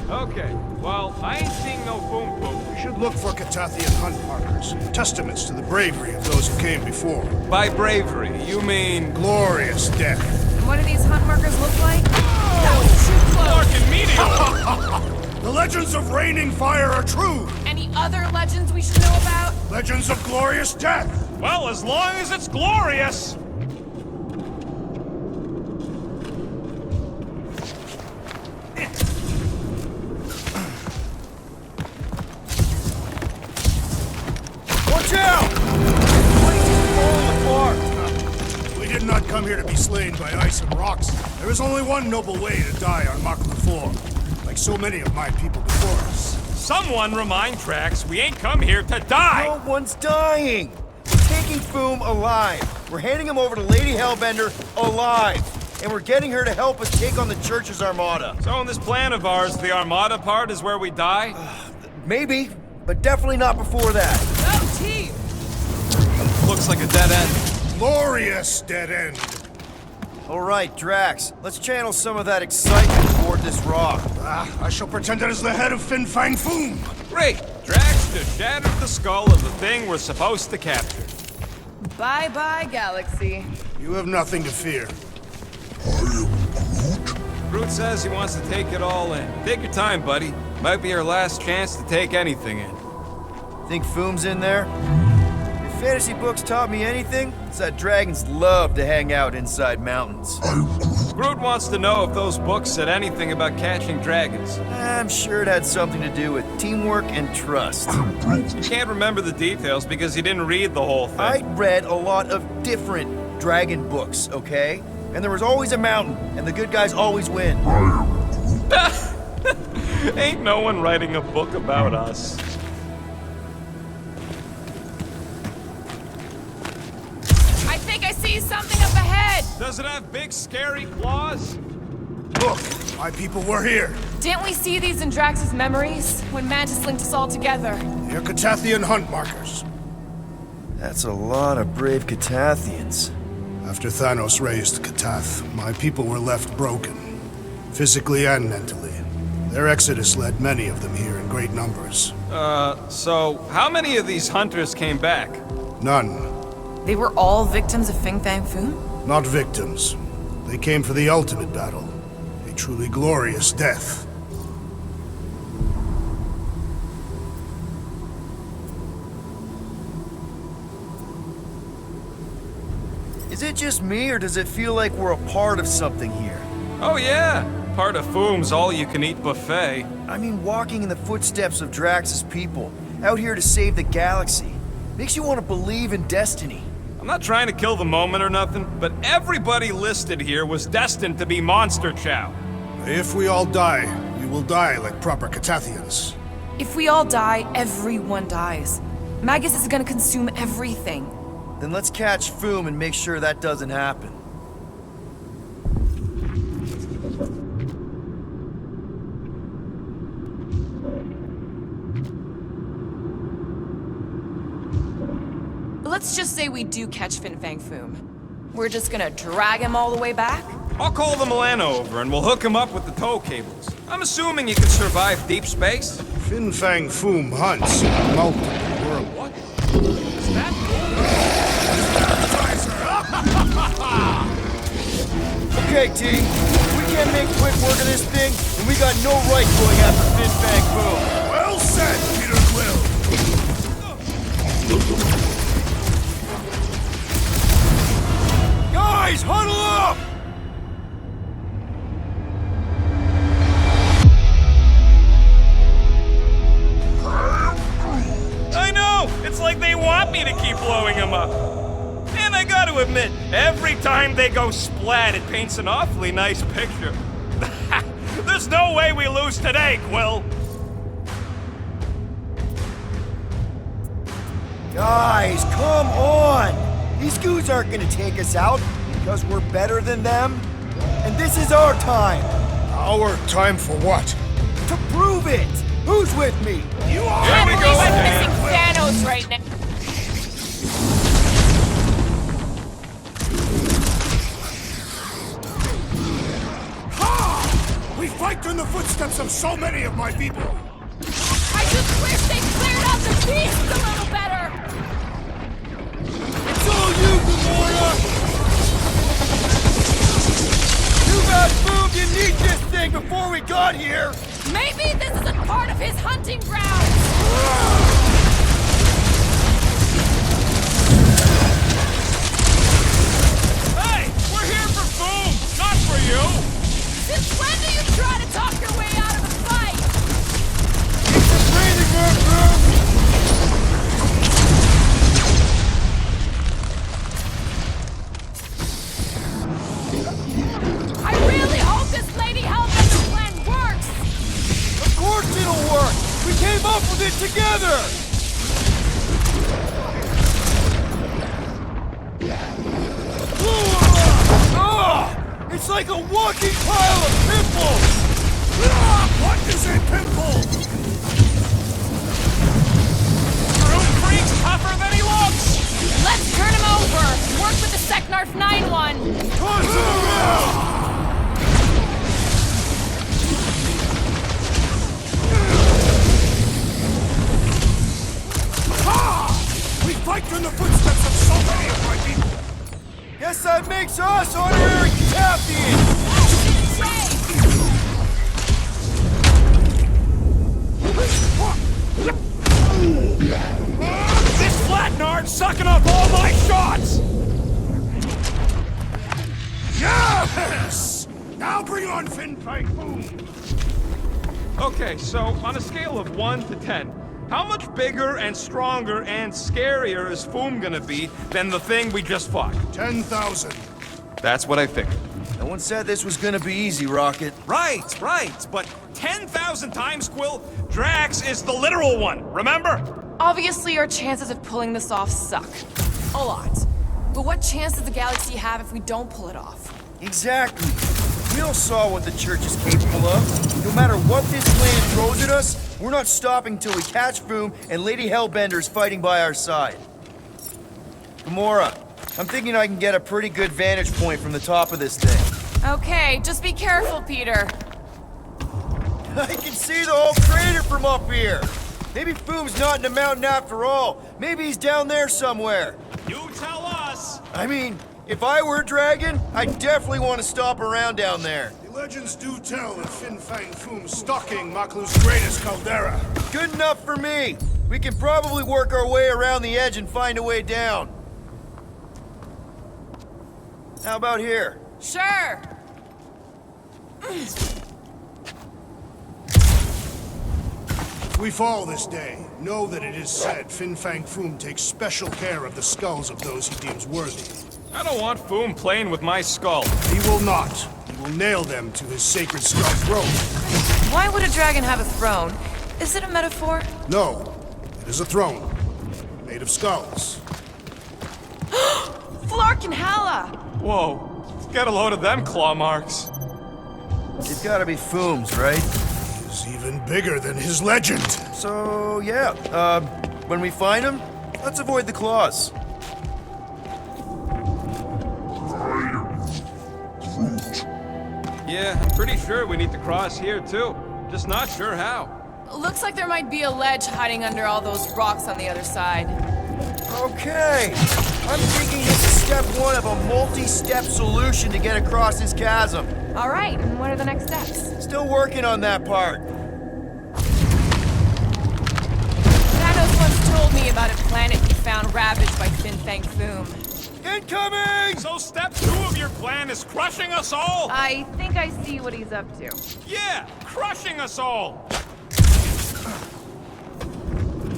S3: Okay, well, I ain't seeing no Foom Poop.
S4: We should look for Catathian hunt markers, testaments to the bravery of those who came before.
S3: By bravery, you mean...
S4: Glorious death.
S2: What do these hunt markers look like? That was too close!
S3: Fucking meteor!
S4: The legends of raining fire are true!
S2: Any other legends we should know about?
S4: Legends of glorious death!
S3: Well, as long as it's glorious!
S1: Watch out!
S4: We did not come here to be slain by ice and rocks. There is only one noble way to die on Mach 4, like so many of my people before us.
S3: Someone remind Drax we ain't come here to die!
S1: No one's dying! We're taking Foom alive. We're handing him over to Lady Hellbender alive. And we're getting her to help us take on the Church's armada.
S3: So in this plan of ours, the armada part is where we die?
S1: Maybe, but definitely not before that.
S2: Oh, team!
S3: Looks like a dead end.
S4: Glorious dead end.
S1: All right, Drax, let's channel some of that excitement toward this rock.
S4: I shall pretend it is the head of Fin Fang Foom.
S3: Great! Drax just shattered the skull of the thing we're supposed to capture.
S2: Bye-bye, galaxy.
S4: You have nothing to fear.
S3: Groot says he wants to take it all in. Take your time, buddy. Might be our last chance to take anything in.
S1: Think Foom's in there? If fantasy books taught me anything, it's that dragons love to hang out inside mountains.
S3: Groot wants to know if those books said anything about catching dragons.
S1: I'm sure it had something to do with teamwork and trust.
S3: You can't remember the details because you didn't read the whole thing.
S1: I read a lot of different dragon books, okay? And there was always a mountain, and the good guys always win.
S3: Ain't no one writing a book about us.
S2: I think I see something up ahead!
S3: Does it have big, scary claws?
S4: Look, my people were here.
S2: Didn't we see these in Drax's memories? When Mantis linked us all together?
S4: They're Catathian hunt markers.
S1: That's a lot of brave Catathians.
S4: After Thanos raised Katath, my people were left broken, physically and mentally. Their exodus led many of them here in great numbers.
S3: So how many of these hunters came back?
S4: None.
S2: They were all victims of Fin Fang Foom?
S4: Not victims. They came for the ultimate battle. A truly glorious death.
S1: Is it just me, or does it feel like we're a part of something here?
S3: Oh yeah, part of Foom's all-you-can-eat buffet.
S1: I mean, walking in the footsteps of Drax's people, out here to save the galaxy, makes you want to believe in destiny.
S3: I'm not trying to kill the moment or nothing, but everybody listed here was destined to be monster chow.
S4: If we all die, we will die like proper Catathians.
S2: If we all die, everyone dies. Magus is gonna consume everything.
S1: Then let's catch Foom and make sure that doesn't happen.
S2: Let's just say we do catch Fin Fang Foom. We're just gonna drag him all the way back?
S3: I'll call the Milano over and we'll hook him up with the tow cables. I'm assuming he can survive deep space.
S4: Fin Fang Foom hunts multiple worlds.
S3: What? Is that?
S1: Okay, T. We can't make quick work of this thing, and we got no right going after Fin Fang Foom.
S4: Well said, Peter Quill.
S1: Guys, huddle up!
S3: I know! It's like they want me to keep blowing him up. And I gotta admit, every time they go splat, it paints an awfully nice picture. There's no way we lose today, Quill!
S1: Guys, come on! These goons aren't gonna take us out because we're better than them. And this is our time.
S4: Our time for what?
S1: To prove it! Who's with me?
S4: You are!
S6: Can't
S3: we
S6: believe
S3: go
S6: I'm
S3: again.
S6: missing Thanos right now.
S4: Ha! We fight in the footsteps of so many of my people.
S6: I just wish they cleared out the beast a little better.
S1: It's all you, Gamora! Too bad Boom didn't need this thing before we got here!
S6: Maybe this isn't part of his hunting grounds.
S3: Hey! We're here for Foom, not for you!
S6: Since when do you try to talk your way out of a fight?
S1: Keep the breathing room, Boom!
S6: I really hope this Lady Hellbender plan works.
S1: Of course it'll work! We came up with it together! It's like a walking pile of pimples!
S4: What is a pimple?
S3: Room freak's tougher than he looks!
S6: Let's turn him over. Work with the Seknarf 9-1.
S1: Toss it around!
S4: Ha! We fight in the footsteps of so many of my people.
S1: Guess that makes us honorary Catastrophic!
S3: This flatnard's sucking up all my shots!
S4: Yes! Now bring on Fin Fang Foom.
S3: Okay, so on a scale of 1 to 10, how much bigger and stronger and scarier is Foom gonna be than the thing we just fought?
S4: 10,000.
S3: That's what I figured.
S1: No one said this was gonna be easy, Rocket.
S3: Right, but 10,000 times, Quill, Drax is the literal one, remember?
S2: Obviously, our chances of pulling this off suck. A lot. But what chance does the galaxy have if we don't pull it off?
S1: Exactly. We all saw what the Church is capable of. No matter what this plan throws at us, we're not stopping till we catch Foom and Lady Hellbender's fighting by our side. Gamora, I'm thinking I can get a pretty good vantage point from the top of this thing.
S2: Okay, just be careful, Peter.
S1: I can see the whole crater from up here. Maybe Foom's not in the mountain after all. Maybe he's down there somewhere.
S3: You tell us!
S1: I mean, if I were a dragon, I'd definitely want to stop around down there.
S4: The legends do tell of Fin Fang Foom stalking Maklu's greatest caldera.
S1: Good enough for me. We can probably work our way around the edge and find a way down. How about here?
S2: Sure.
S4: If we fall this day, know that it is said Fin Fang Foom takes special care of the skulls of those he deems worthy.
S3: I don't want Foom playing with my skull.
S4: He will not. He will nail them to his sacred skull throne.
S2: Why would a dragon have a throne? Is it a metaphor?
S4: No, it is a throne, made of skulls.
S2: Flark and Hala!
S3: Whoa, get a load of them claw marks.
S1: They've gotta be Foom's, right?
S4: He's even bigger than his legend.
S1: So, yeah, when we find him, let's avoid the claws.
S3: Yeah, I'm pretty sure we need to cross here too. Just not sure how.
S2: Looks like there might be a ledge hiding under all those rocks on the other side.
S1: Okay, I'm thinking this is step one of a multi-step solution to get across this chasm.
S2: All right, and what are the next steps?
S1: Still working on that part.
S2: Thanos once told me about a planet he found ravaged by Fin Fang Foom.
S1: Incoming!
S3: So step 2 of your plan is crushing us all?
S2: I think I see what he's up to.
S3: Yeah, crushing us all!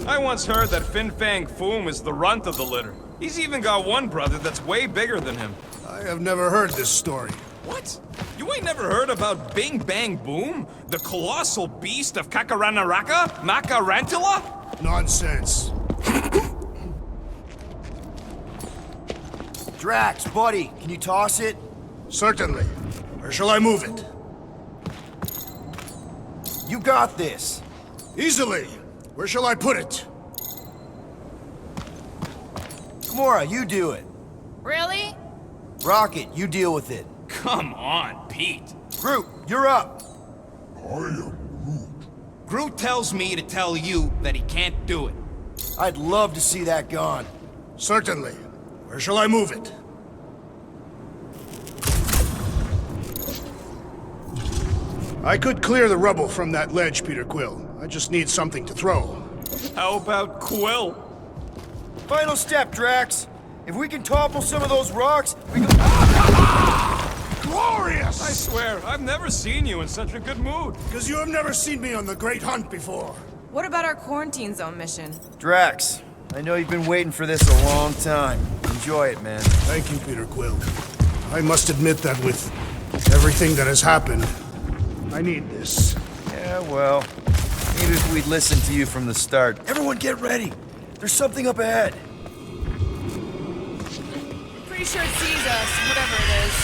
S3: I once heard that Fin Fang Foom is the runt of the litter. He's even got one brother that's way bigger than him.
S4: I have never heard this story.
S3: What? You ain't never heard about Bing Bang Boom? The colossal beast of Kakaranaraka? Macarantula?
S4: Nonsense.
S1: Drax, buddy, can you toss it?
S4: Certainly. Where shall I move it?
S1: You got this.
S4: Easily. Where shall I put it?
S1: Gamora, you do it.
S2: Really?
S1: Rocket, you deal with it.
S3: Come on, Pete.
S1: Groot, you're up.
S10: I am Groot.
S3: Groot tells me to tell you that he can't do it.
S1: I'd love to see that gone.
S4: Certainly. Where shall I move it? I could clear the rubble from that ledge, Peter Quill. I just need something to throw.
S3: How about Quill?
S1: Final step, Drax. If we can topple some of those rocks, we can...
S4: Glorious!
S3: I swear, I've never seen you in such a good mood.
S4: Because you have never seen me on the Great Hunt before.
S2: What about our quarantine zone mission?
S1: Drax, I know you've been waiting for this a long time. Enjoy it, man.
S4: Thank you, Peter Quill. I must admit that with everything that has happened, I need this.
S1: Yeah, well, maybe if we'd listened to you from the start. Everyone get ready. There's something up ahead.
S2: Pretty sure it sees us, whatever it is.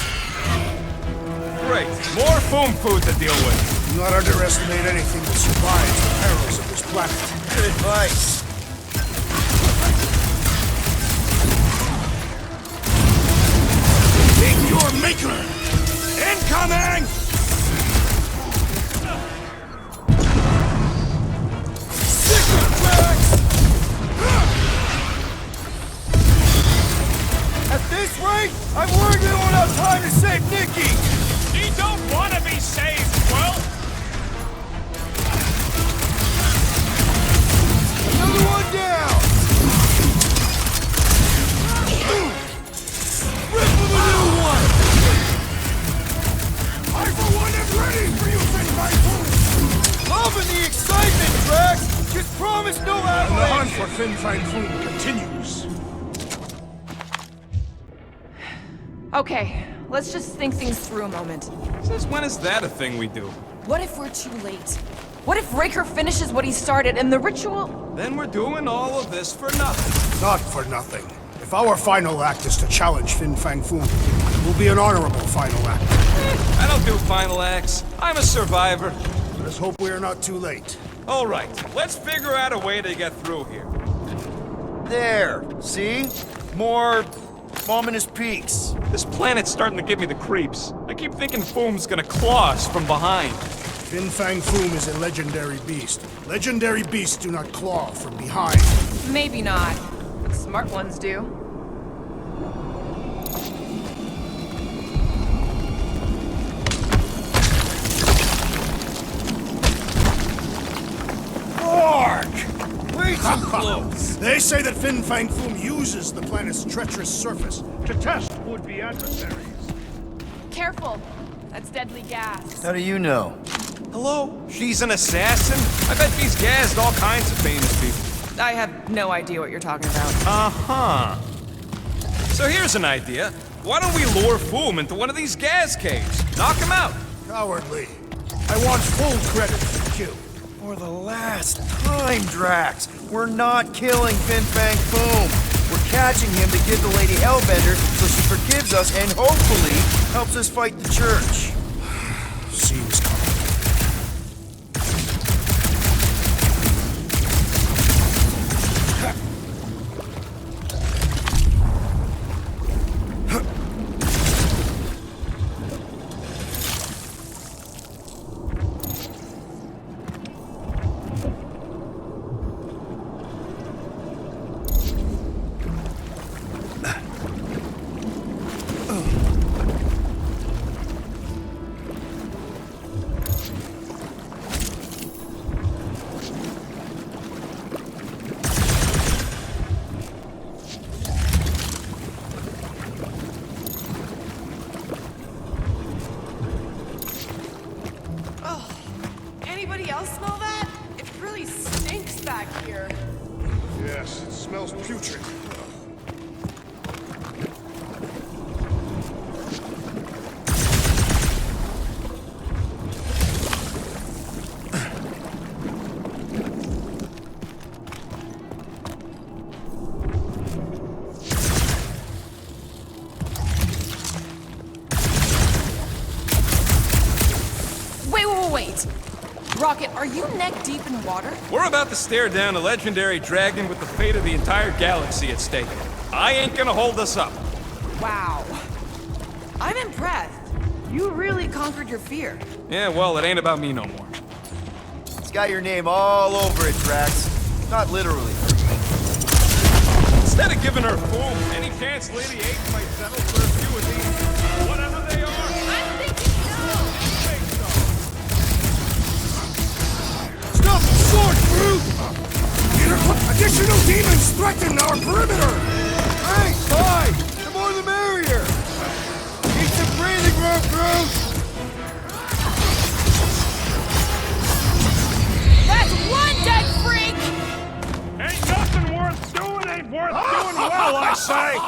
S3: Great, more foam food to deal with.
S4: Do not underestimate anything that survives the perils of this planet.
S1: Good advice.
S4: Meet your maker! Incoming!
S1: At this rate, I'm worried we won't have time to save Nikki!
S3: She don't want to be saved, Quill!
S1: Another one down! Rip of a new one!
S4: I, for one, am ready for you, Fin Fang Foom!
S1: Loving the excitement, Drax! Just promise no
S4: And the hunt
S1: avalanche!
S4: for Fin Fang Foom continues.
S2: Okay, let's just think things through a moment.
S3: Since when is that a thing we do?
S2: What if we're too late? What if Raker finishes what he started and the ritual...
S3: Then we're doing all of this for nothing.
S4: Not for nothing. If our final act is to challenge Fin Fang Foom, it will be an honorable final act.
S3: I don't do final acts. I'm a survivor.
S4: Let us hope we are not too late.
S3: All right, let's figure out a way to get through here.
S1: There, see? More ominous peaks.
S3: This planet's starting to give me the creeps. I keep thinking Foom's gonna claw us from behind.
S4: Fin Fang Foom is a legendary beast. Legendary beasts do not claw from behind.
S2: Maybe not. Smart ones do.
S1: Mark! Way too close!
S4: They say that Fin Fang Foom uses the planet's treacherous surface to test would-be adversaries.
S6: Careful. That's deadly gas.
S1: How do you know?
S3: Hello? She's an assassin? I bet she's gassed all kinds of famous people.
S2: I have no idea what you're talking about.
S3: Uh-huh. So here's an idea. Why don't we lure Foom into one of these gas caves? Knock him out.
S4: Cowardly. I want full credit for the kill.
S1: For the last time, Drax, we're not killing Fin Fang Foom. We're catching him to give the Lady Hellbender so she forgives us and hopefully helps us fight the Church.
S4: Seems complicated.
S2: Anybody else smell that? It really stinks back here.
S4: Yes, it smells putrid.
S2: Wait. Rocket, are you neck deep in water?
S3: We're about to stare down a legendary dragon with the fate of the entire galaxy at stake. I ain't gonna hold us up.
S2: Wow. I'm impressed. You really conquered your fear.
S3: Yeah, well, it ain't about me no more.
S1: It's got your name all over it, Drax. Not literally.
S3: Instead of giving her Foom, any chance Lady H might settle for a few of these, whatever they are?
S6: I'm thinking no.
S4: Stop the sword, brute! Additional demons threaten our perimeter!
S1: Hey, fine! The more the merrier! Need some breathing room, Groot!
S6: That's one dead freak!
S3: Ain't nothing worth doing, ain't worth doing well, I say!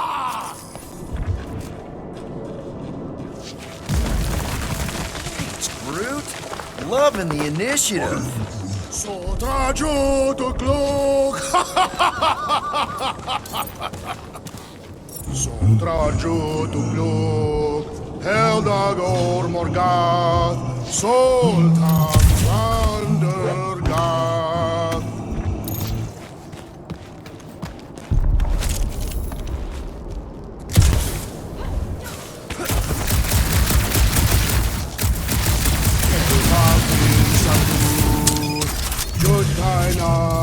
S1: Groot? Loving the initiative.
S4: So trajo to cloak! So trajo to cloak, Heldag or Morgath, Soltan Vandergath.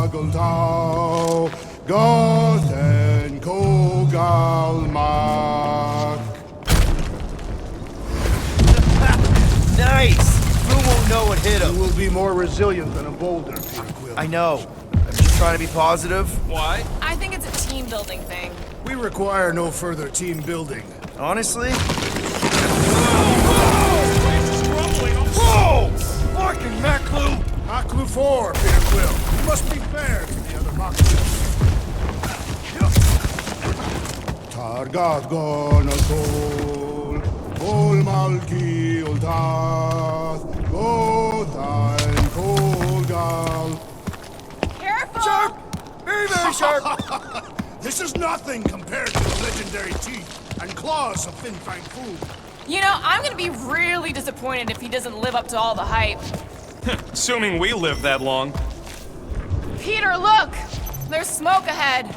S4: Nagel Gothen Kogal Mak.
S1: Nice! Who won't know what hit
S4: You
S1: him?
S4: will be more resilient than a boulder, Peter Quill.
S1: I know. I'm just trying to be positive.
S3: Why?
S2: I think it's a team building thing.
S4: We require no further team building.
S1: Honestly?
S3: Whoa!
S1: Fucking Maclu!
S4: Maklu 4, Peter Quill. You must be fair to the other Maklu. Targat Gonatol, Ol Malki Ultath, Gothain Kogal.
S6: Careful!
S1: Sharp! Very, very sharp!
S4: This is nothing compared to the legendary teeth and claws of Fin Fang Foom.
S2: You know, I'm gonna be really disappointed if he doesn't live up to all the hype.
S3: Assuming we live that long.
S2: Peter, look! There's smoke ahead.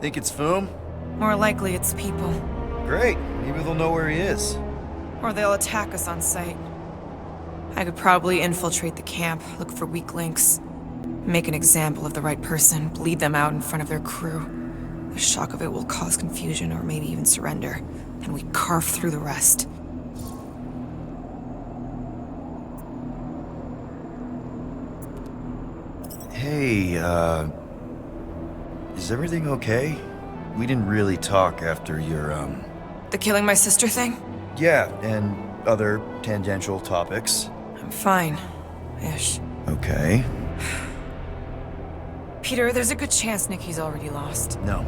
S1: Think it's Foom?
S2: More likely it's people.
S1: Great. Maybe they'll know where he is.
S2: Or they'll attack us on sight. I could probably infiltrate the camp, look for weak links, make an example of the right person, bleed them out in front of their crew. The shock of it will cause confusion or maybe even surrender, and we carve through the rest.
S1: Hey, is everything okay? We didn't really talk after your,
S2: The killing my sister thing?
S1: Yeah, and other tangential topics.
S2: I'm fine. Ish.
S1: Okay.
S2: Peter, there's a good chance Nikki's already lost.
S1: No,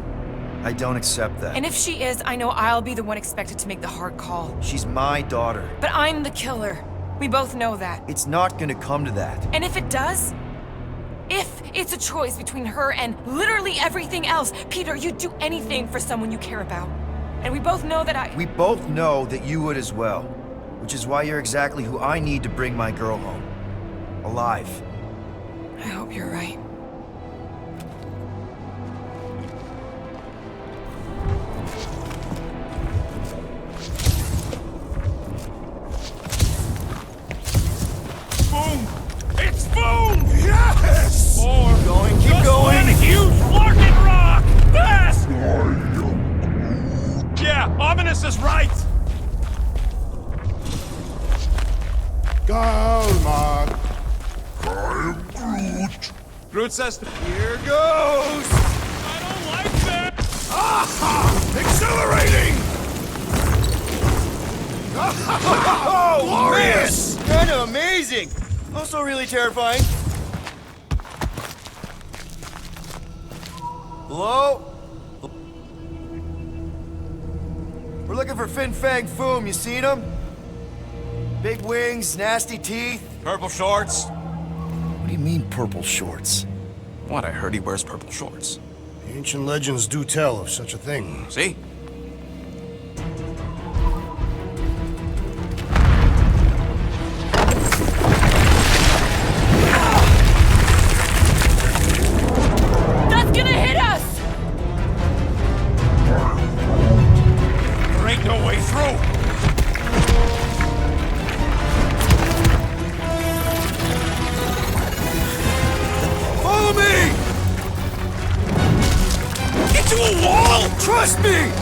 S1: I don't accept that.
S2: And if she is, I know I'll be the one expected to make the hard call.
S1: She's my daughter.
S2: But I'm the killer. We both know that.
S1: It's not gonna come to that.
S2: And if it does? If it's a choice between her and literally everything else, Peter, you'd do anything for someone you care about. And we both know that
S1: We both know that you would as well. Which is why you're exactly who I need to bring my girl home. Alive.
S2: I hope you're right.
S3: Boom! It's boom!
S4: Yes!
S3: Or
S1: Going, keep
S3: just
S1: going.
S3: one huge Larkin rock! Fast! Yeah, Ominous is right!
S4: Calma.
S3: Groot says, here goes! I don't like that!
S4: Aha! Accelerating!
S1: Oh,
S4: Glorious!
S1: man! Kind of amazing! Also really terrifying. Hello? We're looking for Fin Fang Foom. You seen him? Big wings, nasty teeth.
S3: Purple shorts.
S1: What do you mean, purple shorts?
S3: What, I heard he wears purple shorts.
S4: Ancient legends do tell of such a thing.
S3: See?
S2: That's gonna hit us!
S3: There ain't no way through!
S1: Follow me!
S3: Into a wall!
S1: Trust me!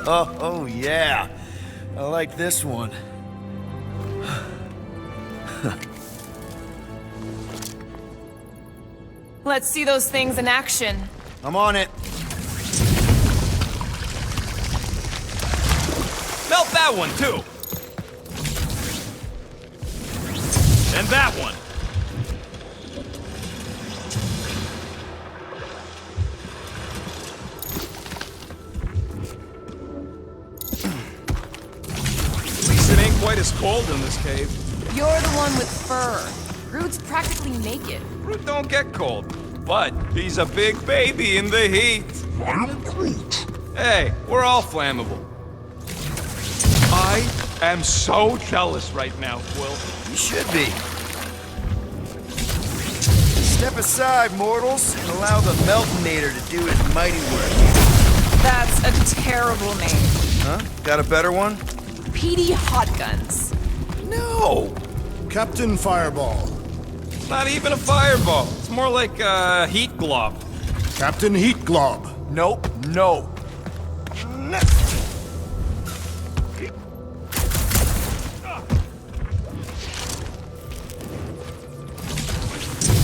S1: Oh, yeah. I like this one.
S2: Let's see those things in action.
S1: I'm on it.
S3: Melt that one, too! And that one! At least it ain't quite as cold in this cave.
S2: You're the one with fur. Groot's practically naked.
S3: Groot don't get cold, but he's a big baby in the heat.
S10: I'm Groot.
S3: Hey, we're all flammable. I am so jealous right now, Quill.
S1: You should be. Step aside, mortals, and allow the Meltonator to do his mighty work.
S2: That's a terrible name.
S1: Huh? Got a better one?
S2: Petey Hotguns.
S1: No!
S4: Captain Fireball.
S3: It's not even a fireball. It's more like a heat glob.
S4: Captain Heat Glob.
S1: Nope, no.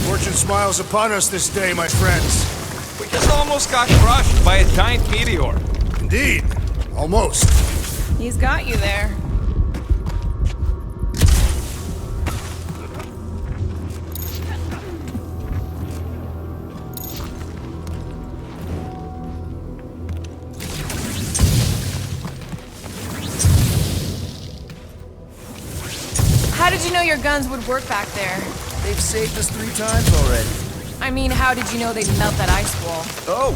S4: Fortune smiles upon us this day, my friends.
S3: We just almost got crushed by a giant meteor.
S4: Indeed. Almost.
S2: He's got you there. How did you know your guns would work back there?
S1: They've saved us 3 times already.
S2: I mean, how did you know they'd melt that ice wall?
S1: Oh,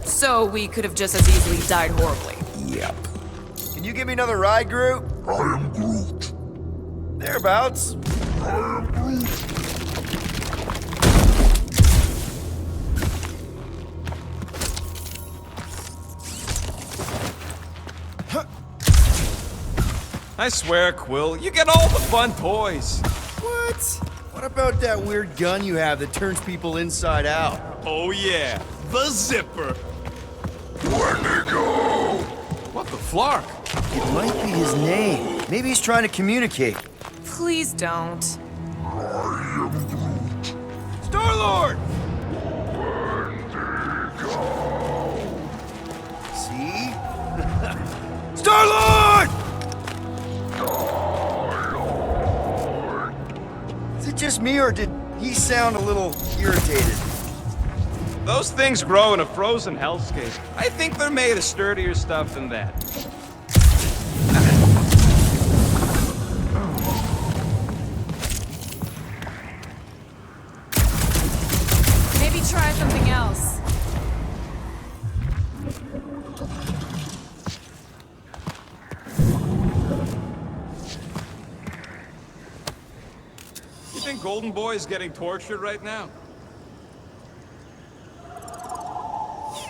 S2: So we could have just as easily died horribly.
S1: Yep. Can you give me another ride, Groot?
S10: I am Groot.
S1: Thereabouts.
S10: I am Groot.
S3: I swear, Quill, you get all the fun toys.
S1: What? What about that weird gun you have that turns people inside out?
S3: Oh yeah, the zipper.
S10: Wendigo!
S3: What the flark?
S1: It might be his name. Maybe he's trying to communicate.
S2: Please don't.
S1: Star-Lord! See? Star-Lord! Is it just me, or did he sound a little irritated?
S3: Those things grow in a frozen hellscape. I think they're made of sturdier stuff than that.
S2: Maybe try something else.
S3: You think Golden Boy is getting tortured right now?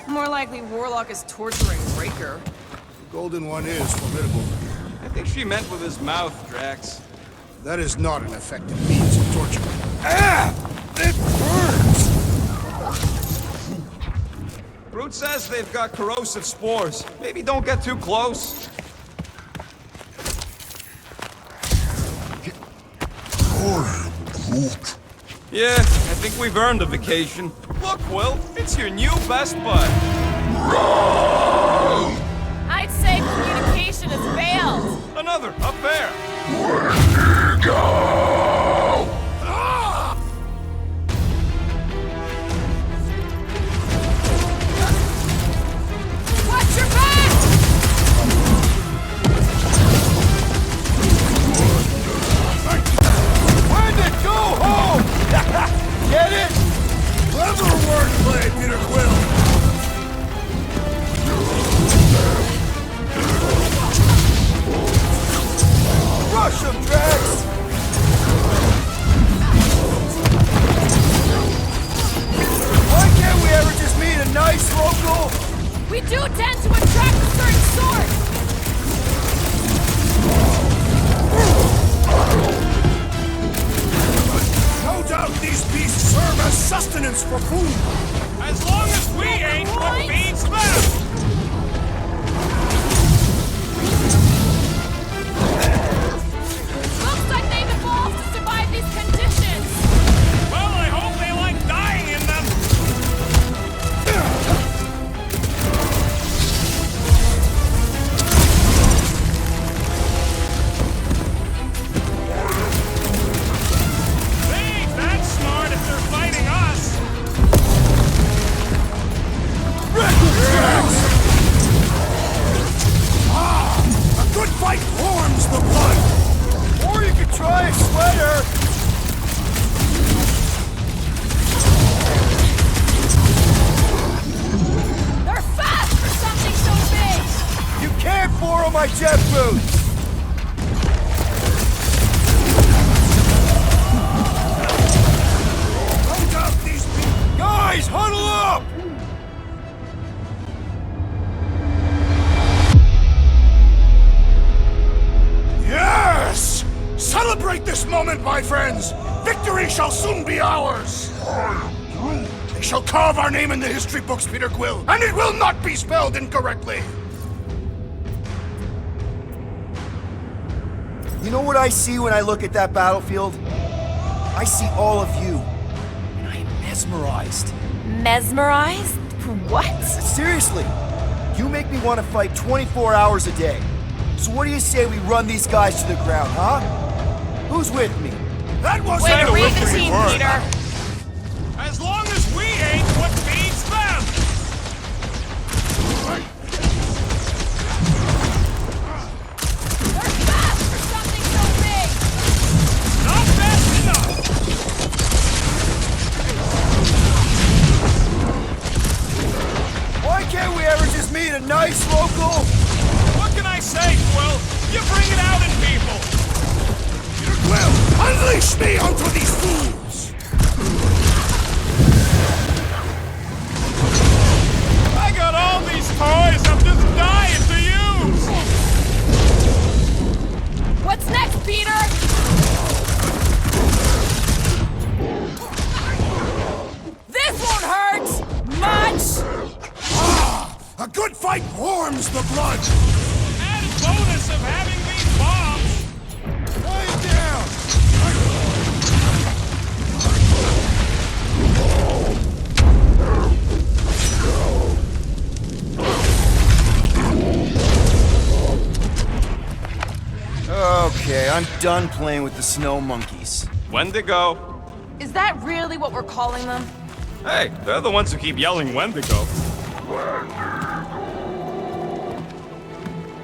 S2: More likely Warlock is torturing Breaker.
S4: The Golden One is formidable.
S3: I think she meant with his mouth, Drax.
S4: That is not an effective means of torture. Ah! It burns!
S3: Groot says they've got corrosive spores. Maybe don't get too close.
S10: I am Groot.
S3: Yeah, I think we've earned a vacation. Look, Will, it's your new best bud.
S6: I'd say communication has failed.
S3: Another, up there.
S6: Watch your back!
S1: Wendigo, go home! Get it?
S4: Clever wordplay, Peter Quill!
S1: Rush him, Drax! Why can't we ever just meet a nice local?
S6: We do tend to attract a certain sort.
S4: No doubt these beasts serve as sustenance for food!
S3: As long as we ain't what feeds them!
S6: Looks like they've evolved to survive these conditions.
S3: Well, I hope they like dying in them! They ain't that smart if they're fighting us!
S4: A good fight warms the blood!
S1: Or you could try a sweater!
S6: They're fast for something so big.
S1: You can't borrow my jet boots!
S4: No doubt these beasts...
S1: Guys, huddle up!
S4: Yes! Celebrate this moment, my friends! Victory shall soon be ours! They shall carve our name in the history books, Peter Quill, and it will not be spelled incorrectly!
S1: You know what I see when I look at that battlefield? I see all of you. And I am mesmerized.
S6: Mesmerized? What?
S1: Seriously, you make me want to fight 24 hours a day. So what do you say we run these guys to the ground, huh? Who's with me?
S4: That was
S6: Way to read the team, Peter.
S3: As long as we ain't what feeds them!
S6: They're fast for something so big.
S3: Not fast enough!
S1: Why can't we ever just meet a nice local?
S3: What can I say, Quill? You bring it out in people!
S4: Peter Quill, unleash me onto these fools!
S3: I got all these toys I'm just dying to use!
S4: A good fight warms the blood!
S3: Added bonus of having these bombs!
S4: Lie down!
S1: Okay, I'm done playing with the snow monkeys.
S3: Wendigo.
S6: Is that really what we're calling them?
S3: Hey, they're the ones who keep yelling Wendigo.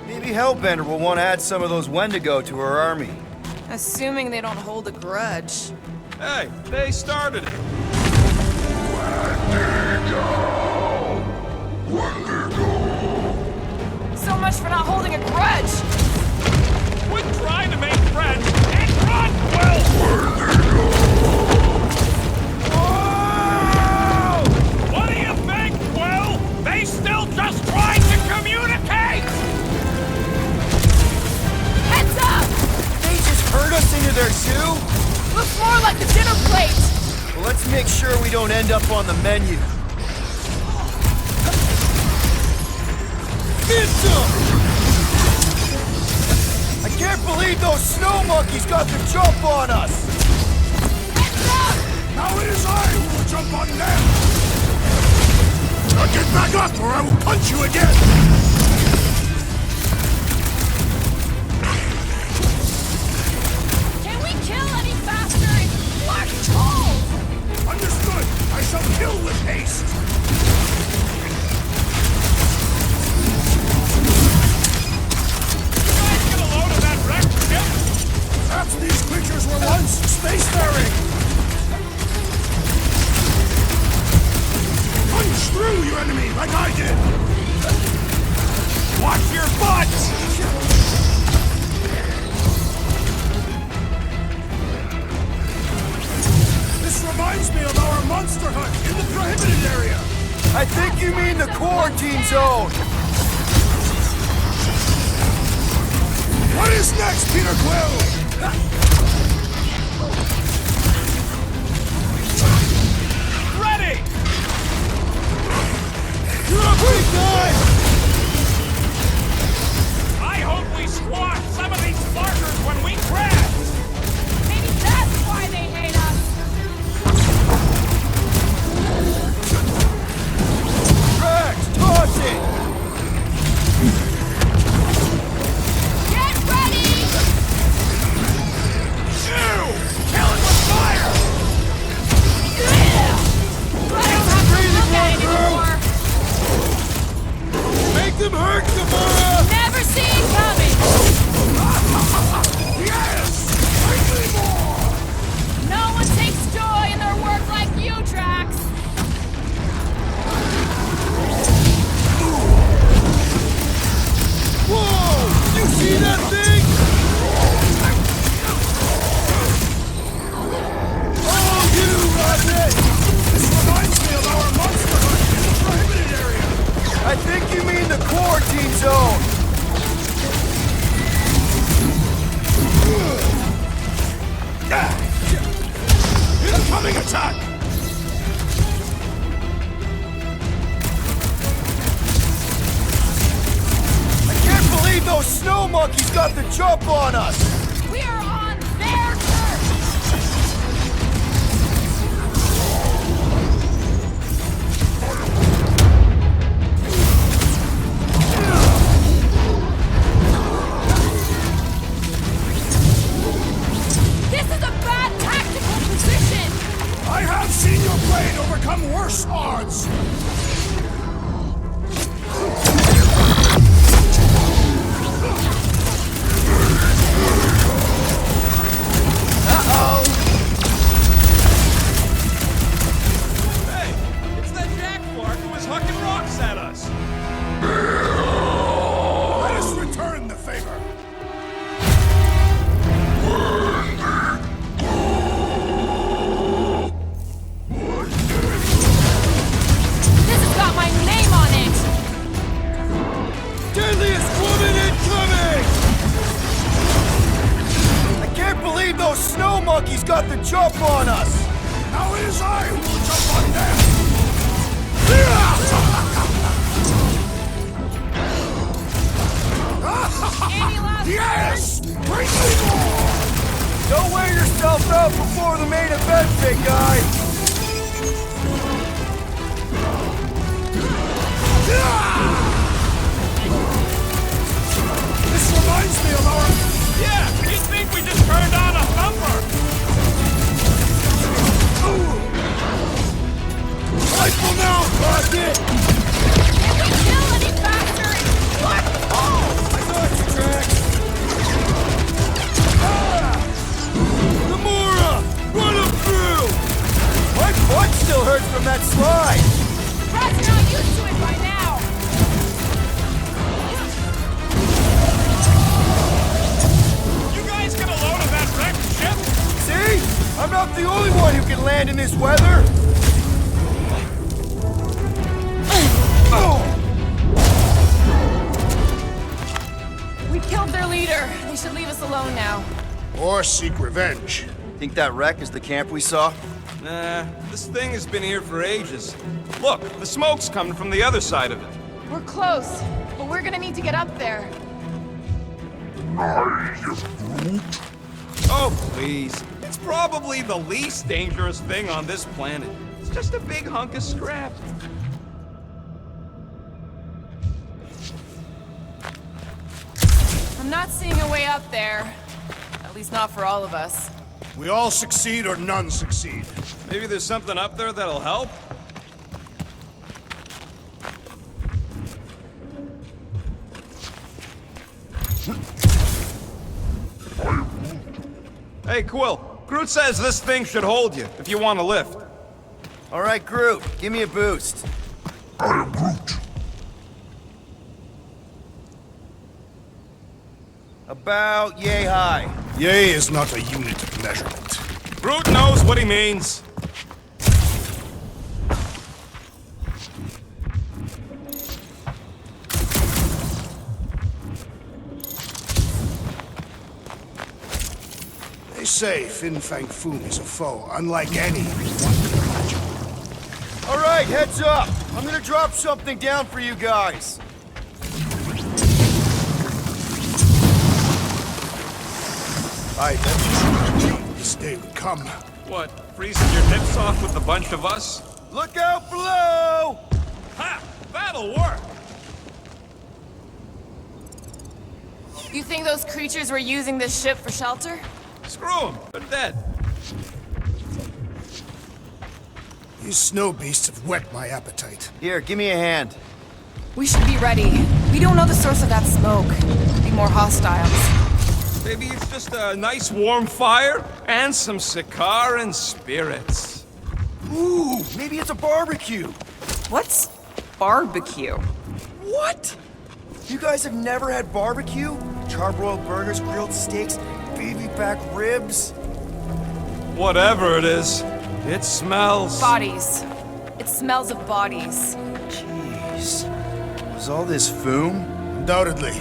S1: Maybe Hellbender will want to add some of those Wendigo to her army.
S2: Assuming they don't hold a grudge.
S3: Hey, they started it.
S2: So much for not holding a grudge!
S3: Quit trying to make friends and run, Will! Whoa! What do you think, Will? They still just trying to communicate!
S6: Heads up!
S1: They just herd us into their zoo?
S6: Looks more like the dinner plate!
S1: Well, let's make sure we don't end up on the menu. Get some! I can't believe those snow monkeys got the jump on us!
S6: Heads up!
S4: Now it is I who will jump on them! Now get back up or I will punch you again!
S6: Can we kill any faster? It's Clark cold!
S4: Understood! I shall kill with haste! Perhaps these creatures were once spacefaring! Punch through, you enemy, like I did!
S3: Watch your butts!
S4: This reminds me of our monster hunt in the prohibited area!
S1: I think you mean the quarantine zone!
S4: What is next, Peter Quill?
S3: Ready!
S1: You're a big guy!
S3: I hope we squash some of these sparkers when we crash!
S6: Maybe that's why they hate us!
S1: Rex, toss it!
S6: Get ready!
S3: Ew! Kill it with fire!
S6: I don't have to look at it anymore!
S1: Make them hurt, Gamora!
S6: Never see it coming!
S4: Yes! Slightly more!
S6: No one takes joy in their work like you, Drax!
S1: Whoa! You see that thing? Oh, you rabbit!
S4: This reminds me of our monster hunt in the prohibited area!
S1: I think you mean the quarantine zone!
S4: Incoming attack!
S1: I can't believe those snow monkeys got the jump on us!
S6: We are on their turf! This is a bad tactical position!
S4: I have seen your blade overcome worse odds!
S3: Hey, it's that Jack Clark who was hucking rocks at us!
S4: Let us return the favor!
S6: This has got my name on it!
S1: Deadliest woman incoming! I can't believe those snow monkeys got the jump on us!
S4: Now it is I who will jump on them!
S3: just turned on a thumper!
S1: Rifle now, Rocket!
S6: Can we kill any faster? What?
S1: I got your tracks! Gamora! Run him through! My butt still hurts from that slide!
S6: Perhaps you're not used to it by now.
S3: You guys get a load of that wrecked ship?
S1: See? I'm not the only one who can land in this weather!
S2: We killed their leader. They should leave us alone now.
S4: Or seek revenge.
S1: Think that wreck is the camp we saw?
S3: Nah, this thing has been here for ages. Look, the smoke's coming from the other side of it.
S2: We're close, but we're gonna need to get up there.
S3: Oh, please. It's probably the least dangerous thing on this planet. It's just a big hunk of scrap.
S2: I'm not seeing a way up there. At least not for all of us.
S4: We all succeed or none succeed.
S3: Maybe there's something up there that'll help? Hey, Quill. Groot says this thing should hold you, if you want to lift.
S1: All right, Groot, give me a boost.
S10: I am Groot.
S1: About yay high.
S4: Yea is not a unit of measurement.
S3: Groot knows what he means.
S4: They say Fin Fang Foom is a foe unlike any.
S1: All right, heads up. I'm gonna drop something down for you guys.
S4: I never knew this day would come.
S3: What, freezing your nips off with a bunch of us?
S1: Look out below!
S3: Ha! That'll work!
S2: You think those creatures were using this ship for shelter?
S3: Screw them, they're dead.
S4: These snow beasts have whet my appetite.
S1: Here, give me a hand.
S2: We should be ready. We don't know the source of that smoke. Could be more hostiles.
S3: Maybe it's just a nice warm fire and some Sikaran spirits.
S1: Ooh, maybe it's a barbecue.
S2: What's barbecue?
S1: What? You guys have never had barbecue? Charbroiled burgers, grilled steaks, baby back ribs?
S3: Whatever it is, it smells.
S2: Bodies. It smells of bodies.
S1: Jeez. Was all this foom?
S4: Undoubtedly.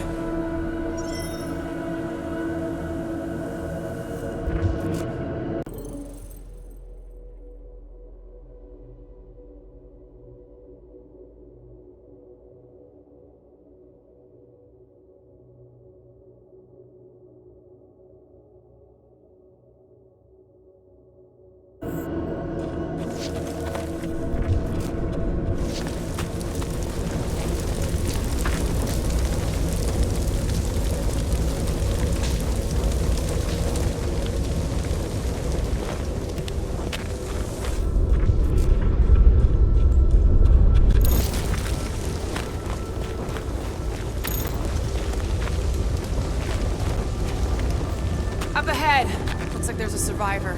S2: Up ahead. Looks like there's a survivor.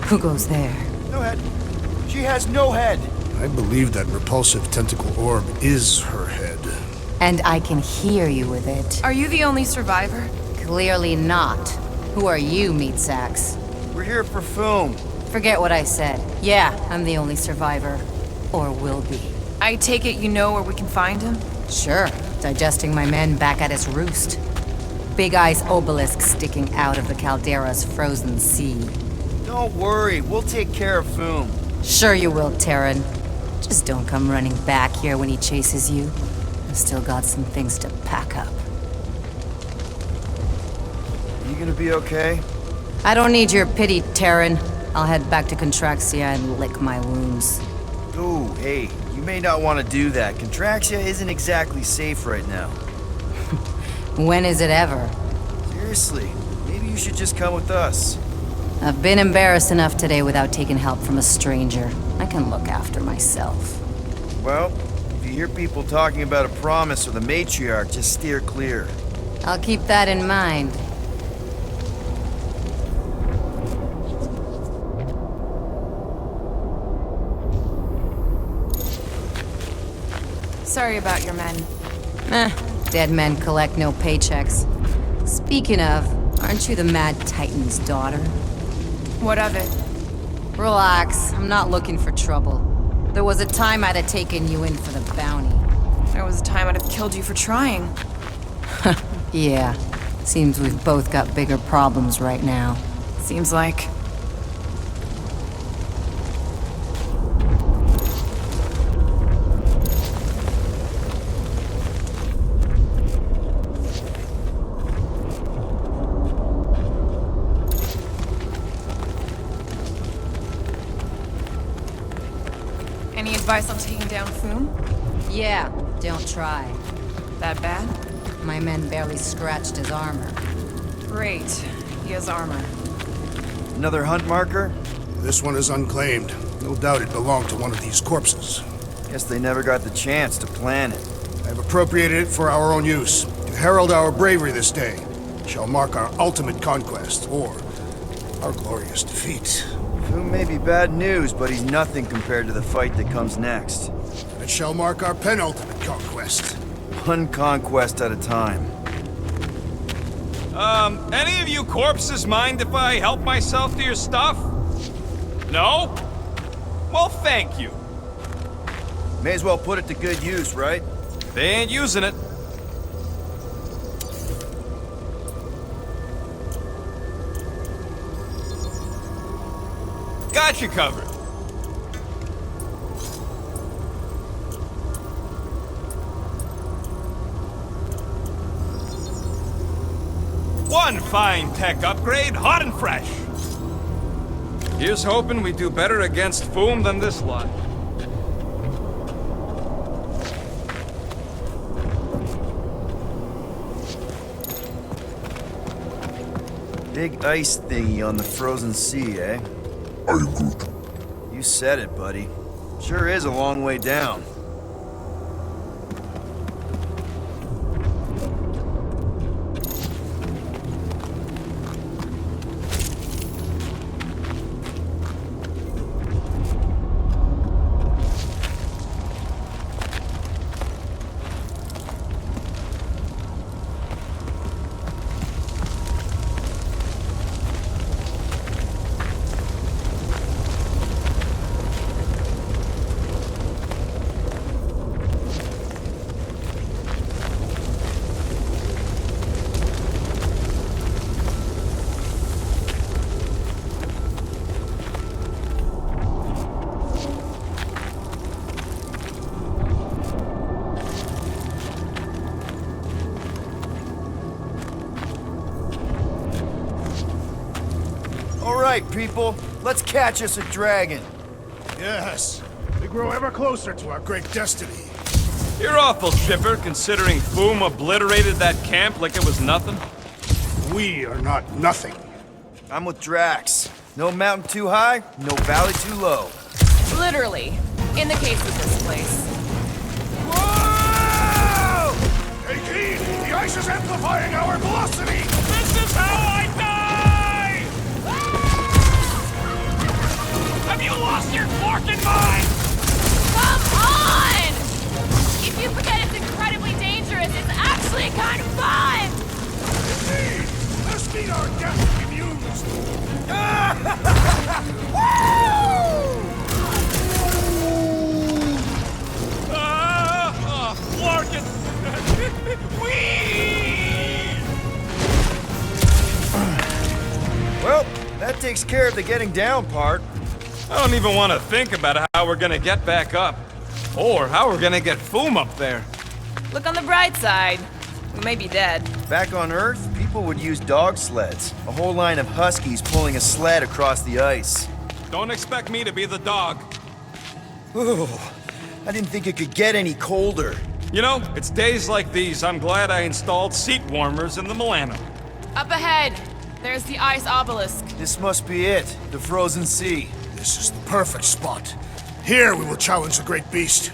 S11: Who goes there?
S1: No head. She has no head.
S4: I believe that repulsive tentacle orb is her head.
S11: And I can hear you with it.
S2: Are you the only survivor?
S11: Clearly not. Who are you, meat sacks?
S1: We're here for foom.
S11: Forget what I said. Yeah, I'm the only survivor. Or will be.
S2: I take it you know where we can find him?
S11: Sure. Digesting my men back at his roost. Big Eye's obelisk sticking out of the Caldera's frozen sea.
S1: Don't worry, we'll take care of foom.
S11: Sure you will, Terran. Just don't come running back here when he chases you. I've still got some things to pack up.
S1: You gonna be okay?
S11: I don't need your pity, Terran. I'll head back to Contraxia and lick my wounds.
S1: Ooh, hey, you may not want to do that. Contraxia isn't exactly safe right now.
S11: When is it ever?
S1: Seriously, maybe you should just come with us.
S11: I've been embarrassed enough today without taking help from a stranger. I can look after myself.
S1: Well, if you hear people talking about a promise or the matriarch, just steer clear.
S11: I'll keep that in mind.
S2: Sorry about your men.
S11: Dead men collect no paychecks. Speaking of, aren't you the Mad Titan's daughter?
S2: What of it?
S11: Relax, I'm not looking for trouble. There was a time I'd have taken you in for the bounty.
S2: There was a time I'd have killed you for trying.
S11: Yeah, seems we've both got bigger problems right now.
S2: Seems like. Any advice on taking down Foom?
S11: Yeah, don't try.
S2: That bad?
S11: My men barely scratched his armor.
S2: Great. He has armor.
S1: Another hunt marker?
S4: This one is unclaimed. No doubt it belonged to one of these corpses.
S1: Guess they never got the chance to plan it.
S4: I have appropriated it for our own use. To herald our bravery this day. It shall mark our ultimate conquest, or our glorious defeat.
S1: Foom may be bad news, but he's nothing compared to the fight that comes next.
S4: It shall mark our penultimate conquest.
S1: One conquest at a time.
S3: Any of you corpses mind if I help myself to your stuff? No? Well, thank you.
S1: May as well put it to good use, right?
S3: They ain't using it. Got you covered. One fine tech upgrade, hot and fresh. Here's hoping we do better against Foom than this lot.
S1: Big ice thingy on the frozen sea, eh?
S10: I am Groot.
S1: You said it, buddy. Sure is a long way down. All right, people, let's catch us a dragon.
S4: Yes, we grow ever closer to our great destiny.
S3: You're awful chipper, considering Foom obliterated that camp like it was nothing.
S4: We are not nothing.
S1: I'm with Drax. No mountain too high, no valley too low.
S2: Literally. In the case of this place.
S4: Whoa! Hey, Keen! The ice is amplifying our velocity!
S3: This is how I die! Have you lost your forking mind?
S6: Come on! If you forget it's incredibly dangerous, it's actually kind of fun!
S4: Indeed! Let's meet our death amused!
S3: Larkin!
S1: Well, that takes care of the getting down part.
S3: I don't even want to think about how we're gonna get back up. Or how we're gonna get Foom up there.
S2: Look on the bright side. We may be dead.
S1: Back on Earth, people would use dog sleds. A whole line of huskies pulling a sled across the ice.
S3: Don't expect me to be the dog.
S1: Ooh, I didn't think it could get any colder.
S3: You know, it's days like these I'm glad I installed seat warmers in the Milano.
S6: Up ahead, there's the ice obelisk.
S1: This must be it, the frozen sea.
S4: This is the perfect spot. Here we will challenge the great beast.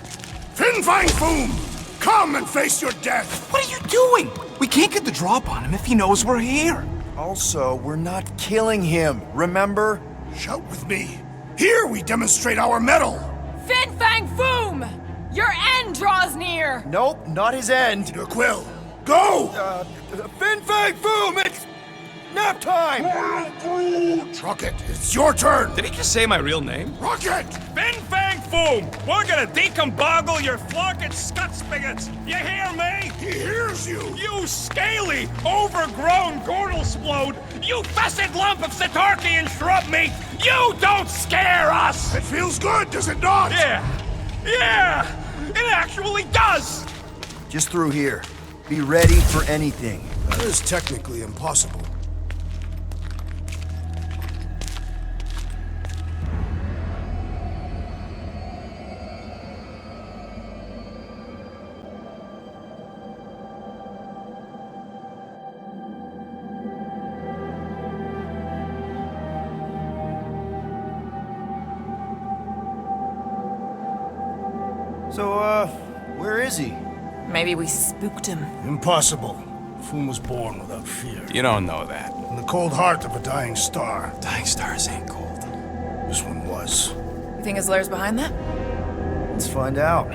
S4: Fin Fang Foom! Come and face your death!
S12: What are you doing? We can't get the drop on him if he knows we're here.
S1: Also, we're not killing him, remember?
S4: Shout with me. Here we demonstrate our mettle!
S6: Fin Fang Foom! Your end draws near!
S1: Nope, not his end.
S4: Your quill. Go!
S1: Fin Fang Foom, it's nap time!
S4: Rocket, it's your turn!
S3: Did he just say my real name?
S4: Rocket!
S3: Fin Fang Foom! We're gonna decomboggle your flunking scut spigots! You hear me?
S4: He hears you!
S3: You scaly, overgrown gordle-splode! You fessed lump of Satarkian shrub meat! You don't scare us!
S4: It feels good, does it not?
S3: Yeah! It actually does!
S1: Just through here. Be ready for anything.
S4: That is technically impossible.
S1: So, where is he?
S2: Maybe we spooked him.
S4: Impossible. Foom was born without fear.
S3: You don't know that.
S4: In the cold heart of a dying star.
S3: Dying stars ain't cold.
S4: This one was.
S2: You think his lair's behind that?
S1: Let's find out.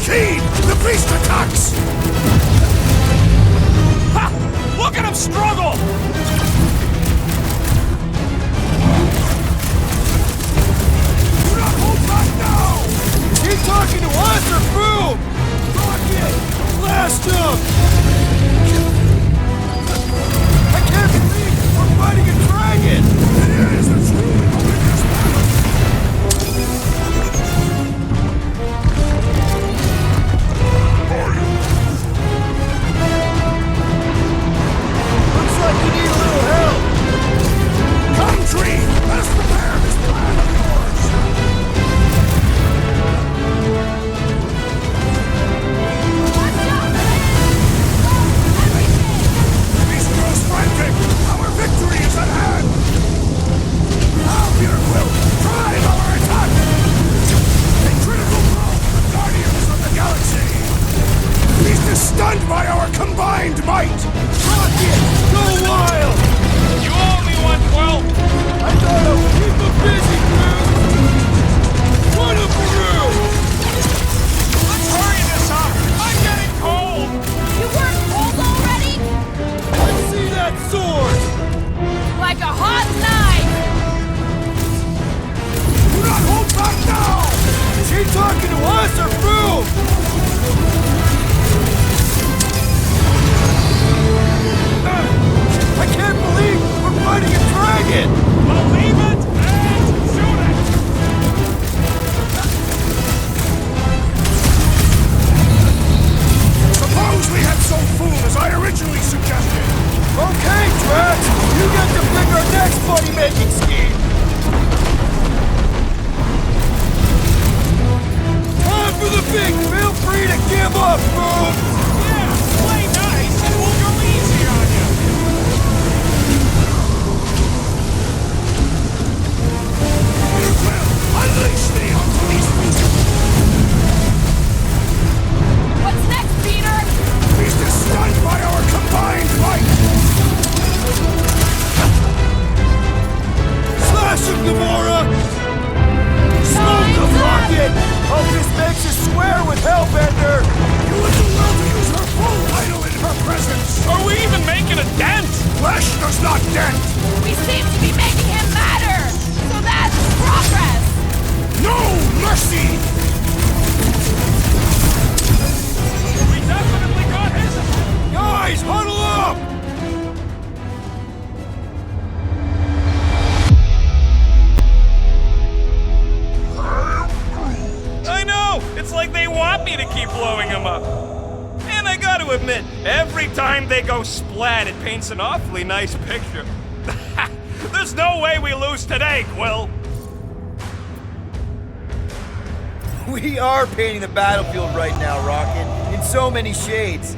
S4: Heed! The beast attacks!
S3: Ha! Look at him struggle!
S4: Do not hold back now!
S1: Is he talking to us or boom? Rocket! Blast him! I can't believe we're fighting a dragon!
S4: It is the truly oblivious battle!
S1: Looks like you need a little help!
S4: Come, Tree! Let us prepare this plan of yours! Beast grows frantic! Our victory is at hand! Now, Peter Quill, drive our attack! A critical blow for the Guardians of the Galaxy! Beast is stunned by our combined might!
S1: Rocket! Go wild!
S3: You owe me one, Quill!
S1: I thought I would keep him busy, Groot! Put him through!
S3: Let's hurry this up! I'm getting cold!
S6: You weren't cold already?
S1: Let's see that sword!
S6: Like a hot knife!
S4: Do not hold back now!
S1: Is he talking to us or boom? I can't believe we're fighting a dragon!
S3: Believe it and shoot it!
S4: Suppose we had so fool as I originally suggested!
S1: Okay, Drax! You get to pick our next money-making scheme! Time for the big! Feel free to give up, boom!
S3: Yeah, play nice and we'll go easy on you!
S4: Well, unleash me onto these beasts!
S6: What's next, Peter?
S4: Beast is stunned by our combined might!
S1: Slash him, Gamora! Smoke the rocket! Hope this makes us square with Hellbender!
S4: You would do well to use her full idol in her presence!
S3: Are we even making a dent?
S4: Flesh does not dent!
S6: We seem to be making him matter! So that's progress!
S4: No mercy!
S3: We definitely got his...
S1: Guys, huddle up!
S3: I know! It's like they want me to keep blowing him up. And I gotta admit, every time they go splat, it paints an awfully nice picture. There's no way we lose today, Quill!
S1: We are painting the battlefield right now, Rocket, in so many shades.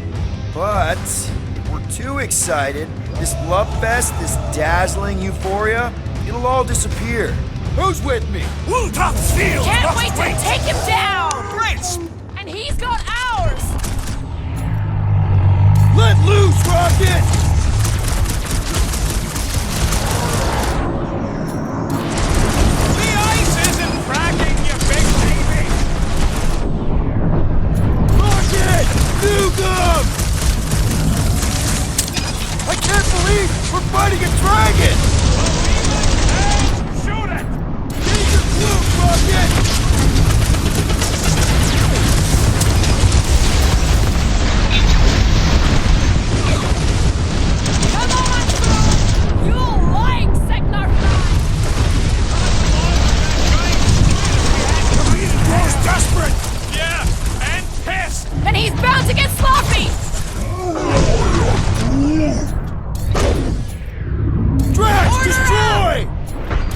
S1: But if we're too excited, this love fest, this dazzling euphoria, it'll all disappear. Who's with me?
S4: Wooltop's field!
S6: Can't wait to take him down!
S3: Great!
S6: And he's got ours!
S1: Let loose, Rocket!
S3: The ice isn't cracking, you big baby!
S1: Rocket! Nuke him! I can't believe we're fighting a dragon!
S3: Shoot it!
S1: Take your clue, Rocket!
S6: Come on, Groot! You'll like Seknar 5!
S4: He grows desperate!
S3: Yeah, and pissed!
S6: And he's bound to get sloppy!
S1: Drax, destroy!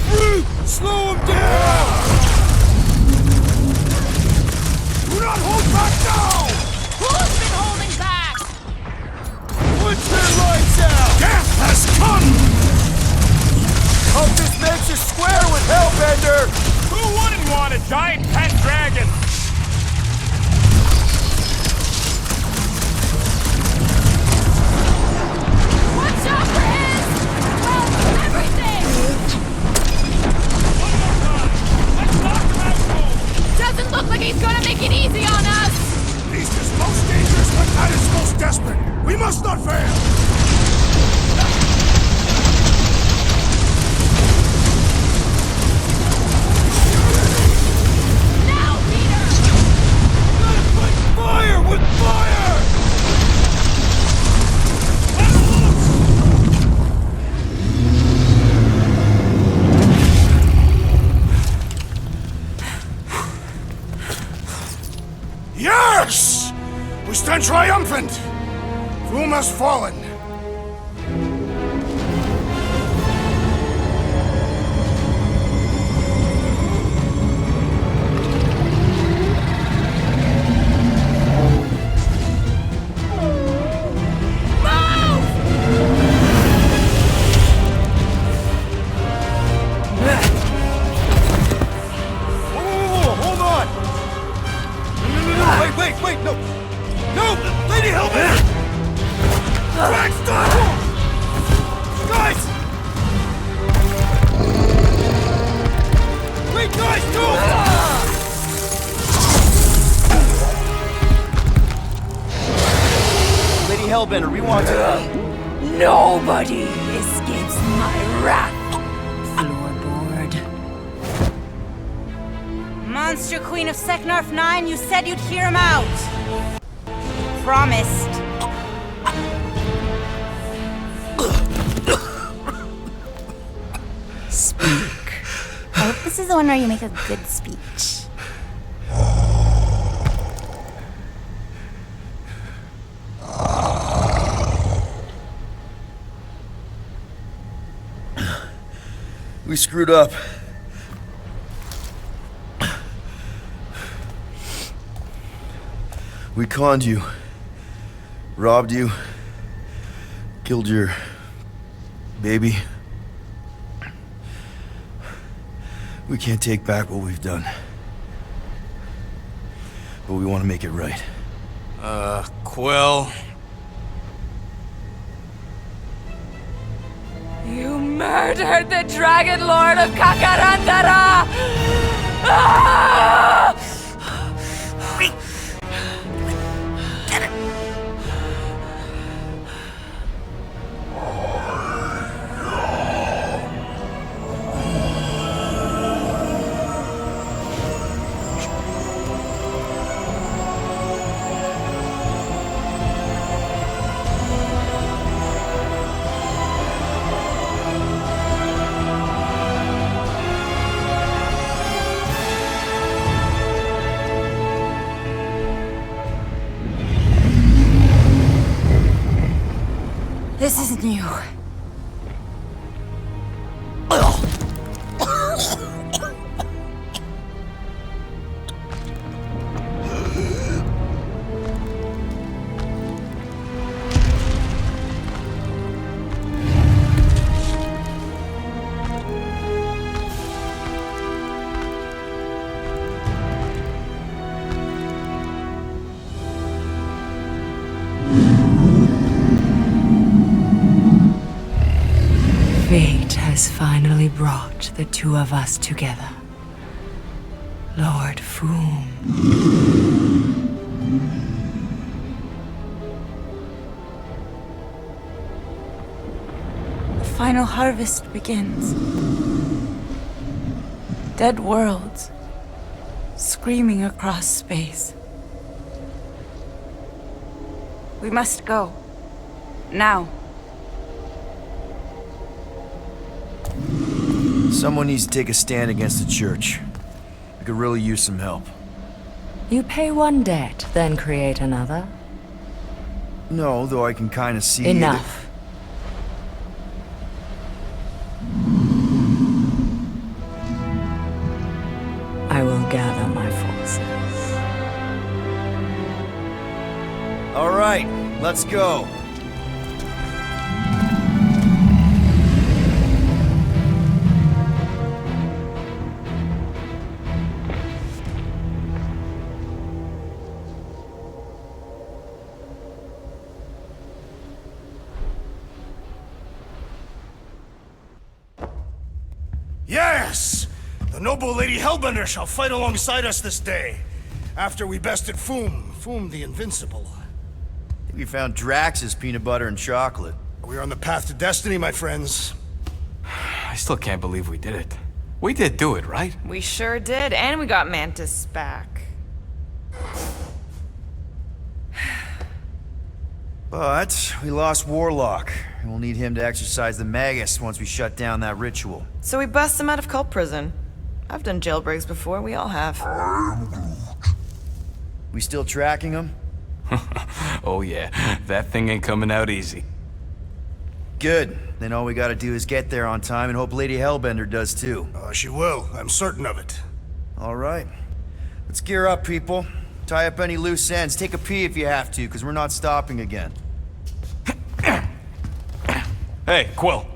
S1: Groot, slow him down!
S4: Do not hold back now!
S6: Who's been holding back?
S1: Put their lights out!
S4: Death has come!
S1: Hope this makes us square with Hellbender!
S3: Who wouldn't want a giant pet dragon?
S6: Watch out for his... well, everything!
S3: One more time! Let's knock him out cold!
S6: Doesn't look like he's gonna make it easy on us!
S4: That's not fair!
S6: Now, Peter!
S3: Gotta fight fire with fire!
S4: Yes! We stand triumphant! Foom has fallen.
S3: Whoa, hold on! No, wait, no! No! Lady Hellbender! Drax, stop! Guys! Wait, guys, no!
S1: Lady Hellbender, we want to...
S11: Nobody escapes my wrath. Floorboard. Monster Queen of Seknarf 9, you said you'd hear him out. Promised. Speak. I hope this is the one where you make a good speech.
S1: We screwed up. We conned you. Robbed you. Killed your... baby. We can't take back what we've done. But we want to make it right.
S3: Quill.
S6: You murdered the Dragon Lord of Kakarandara! Ah!
S11: This isn't you.
S2: Fate has finally brought the two of us together. Lord Foom.
S11: The final harvest begins. Dead worlds, screaming across space. We must go. Now.
S1: Someone needs to take a stand against the church. We could really use some help.
S2: You pay one debt, then create another.
S1: No, though I can kind of see...
S2: Enough. I will gather my forces.
S1: All right, let's go.
S4: Yes! The noble Lady Hellbender shall fight alongside us this day. After we bested Foom the Invincible.
S1: We found Drax's peanut butter and chocolate.
S4: We're on the path to destiny, my friends.
S12: I still can't believe we did it. We did do it, right?
S2: We sure did, and we got Mantis back.
S1: But we lost Warlock, and we'll need him to exercise the Magus once we shut down that ritual.
S2: So we bust him out of cult prison. I've done jailbreaks before, we all have.
S1: We still tracking him?
S12: Oh yeah, that thing ain't coming out easy.
S1: Good. Then all we gotta do is get there on time and hope Lady Hellbender does too.
S4: She will. I'm certain of it.
S1: All right. Let's gear up, people. Tie up any loose ends. Take a pee if you have to, because we're not stopping again.
S12: Hey, Quill.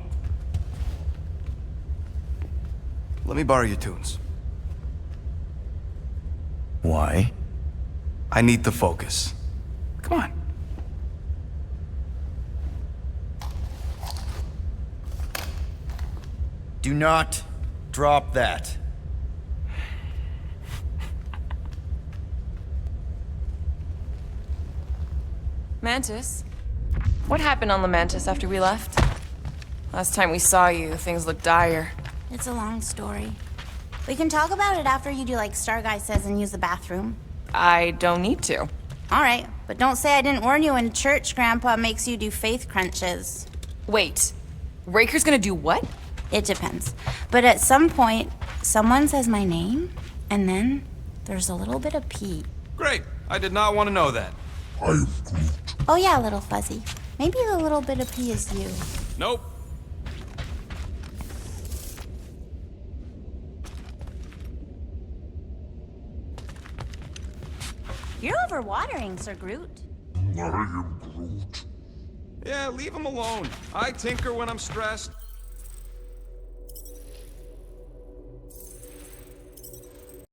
S12: Let me borrow your tunes.
S1: Why?
S12: I need to focus. Come on.
S1: Do not drop that.
S2: Mantis? What happened on the Mantis after we left? Last time we saw you, things looked dire.
S6: It's a long story. We can talk about it after you do like Star Guy says and use the bathroom.
S2: I don't need to.
S6: All right, but don't say I didn't warn you in church Grandpa makes you do faith crunches.
S2: Wait, Raker's gonna do what?
S6: It depends. But at some point, someone says my name, and then there's a little bit of pee.
S3: Great. I did not want to know that.
S10: I am Groot.
S6: Oh yeah, little fuzzy. Maybe the little bit of pee is you.
S3: Nope.
S6: You're overwatering, Sir Groot.
S10: I am Groot.
S3: Yeah, leave him alone. I tinker when I'm stressed.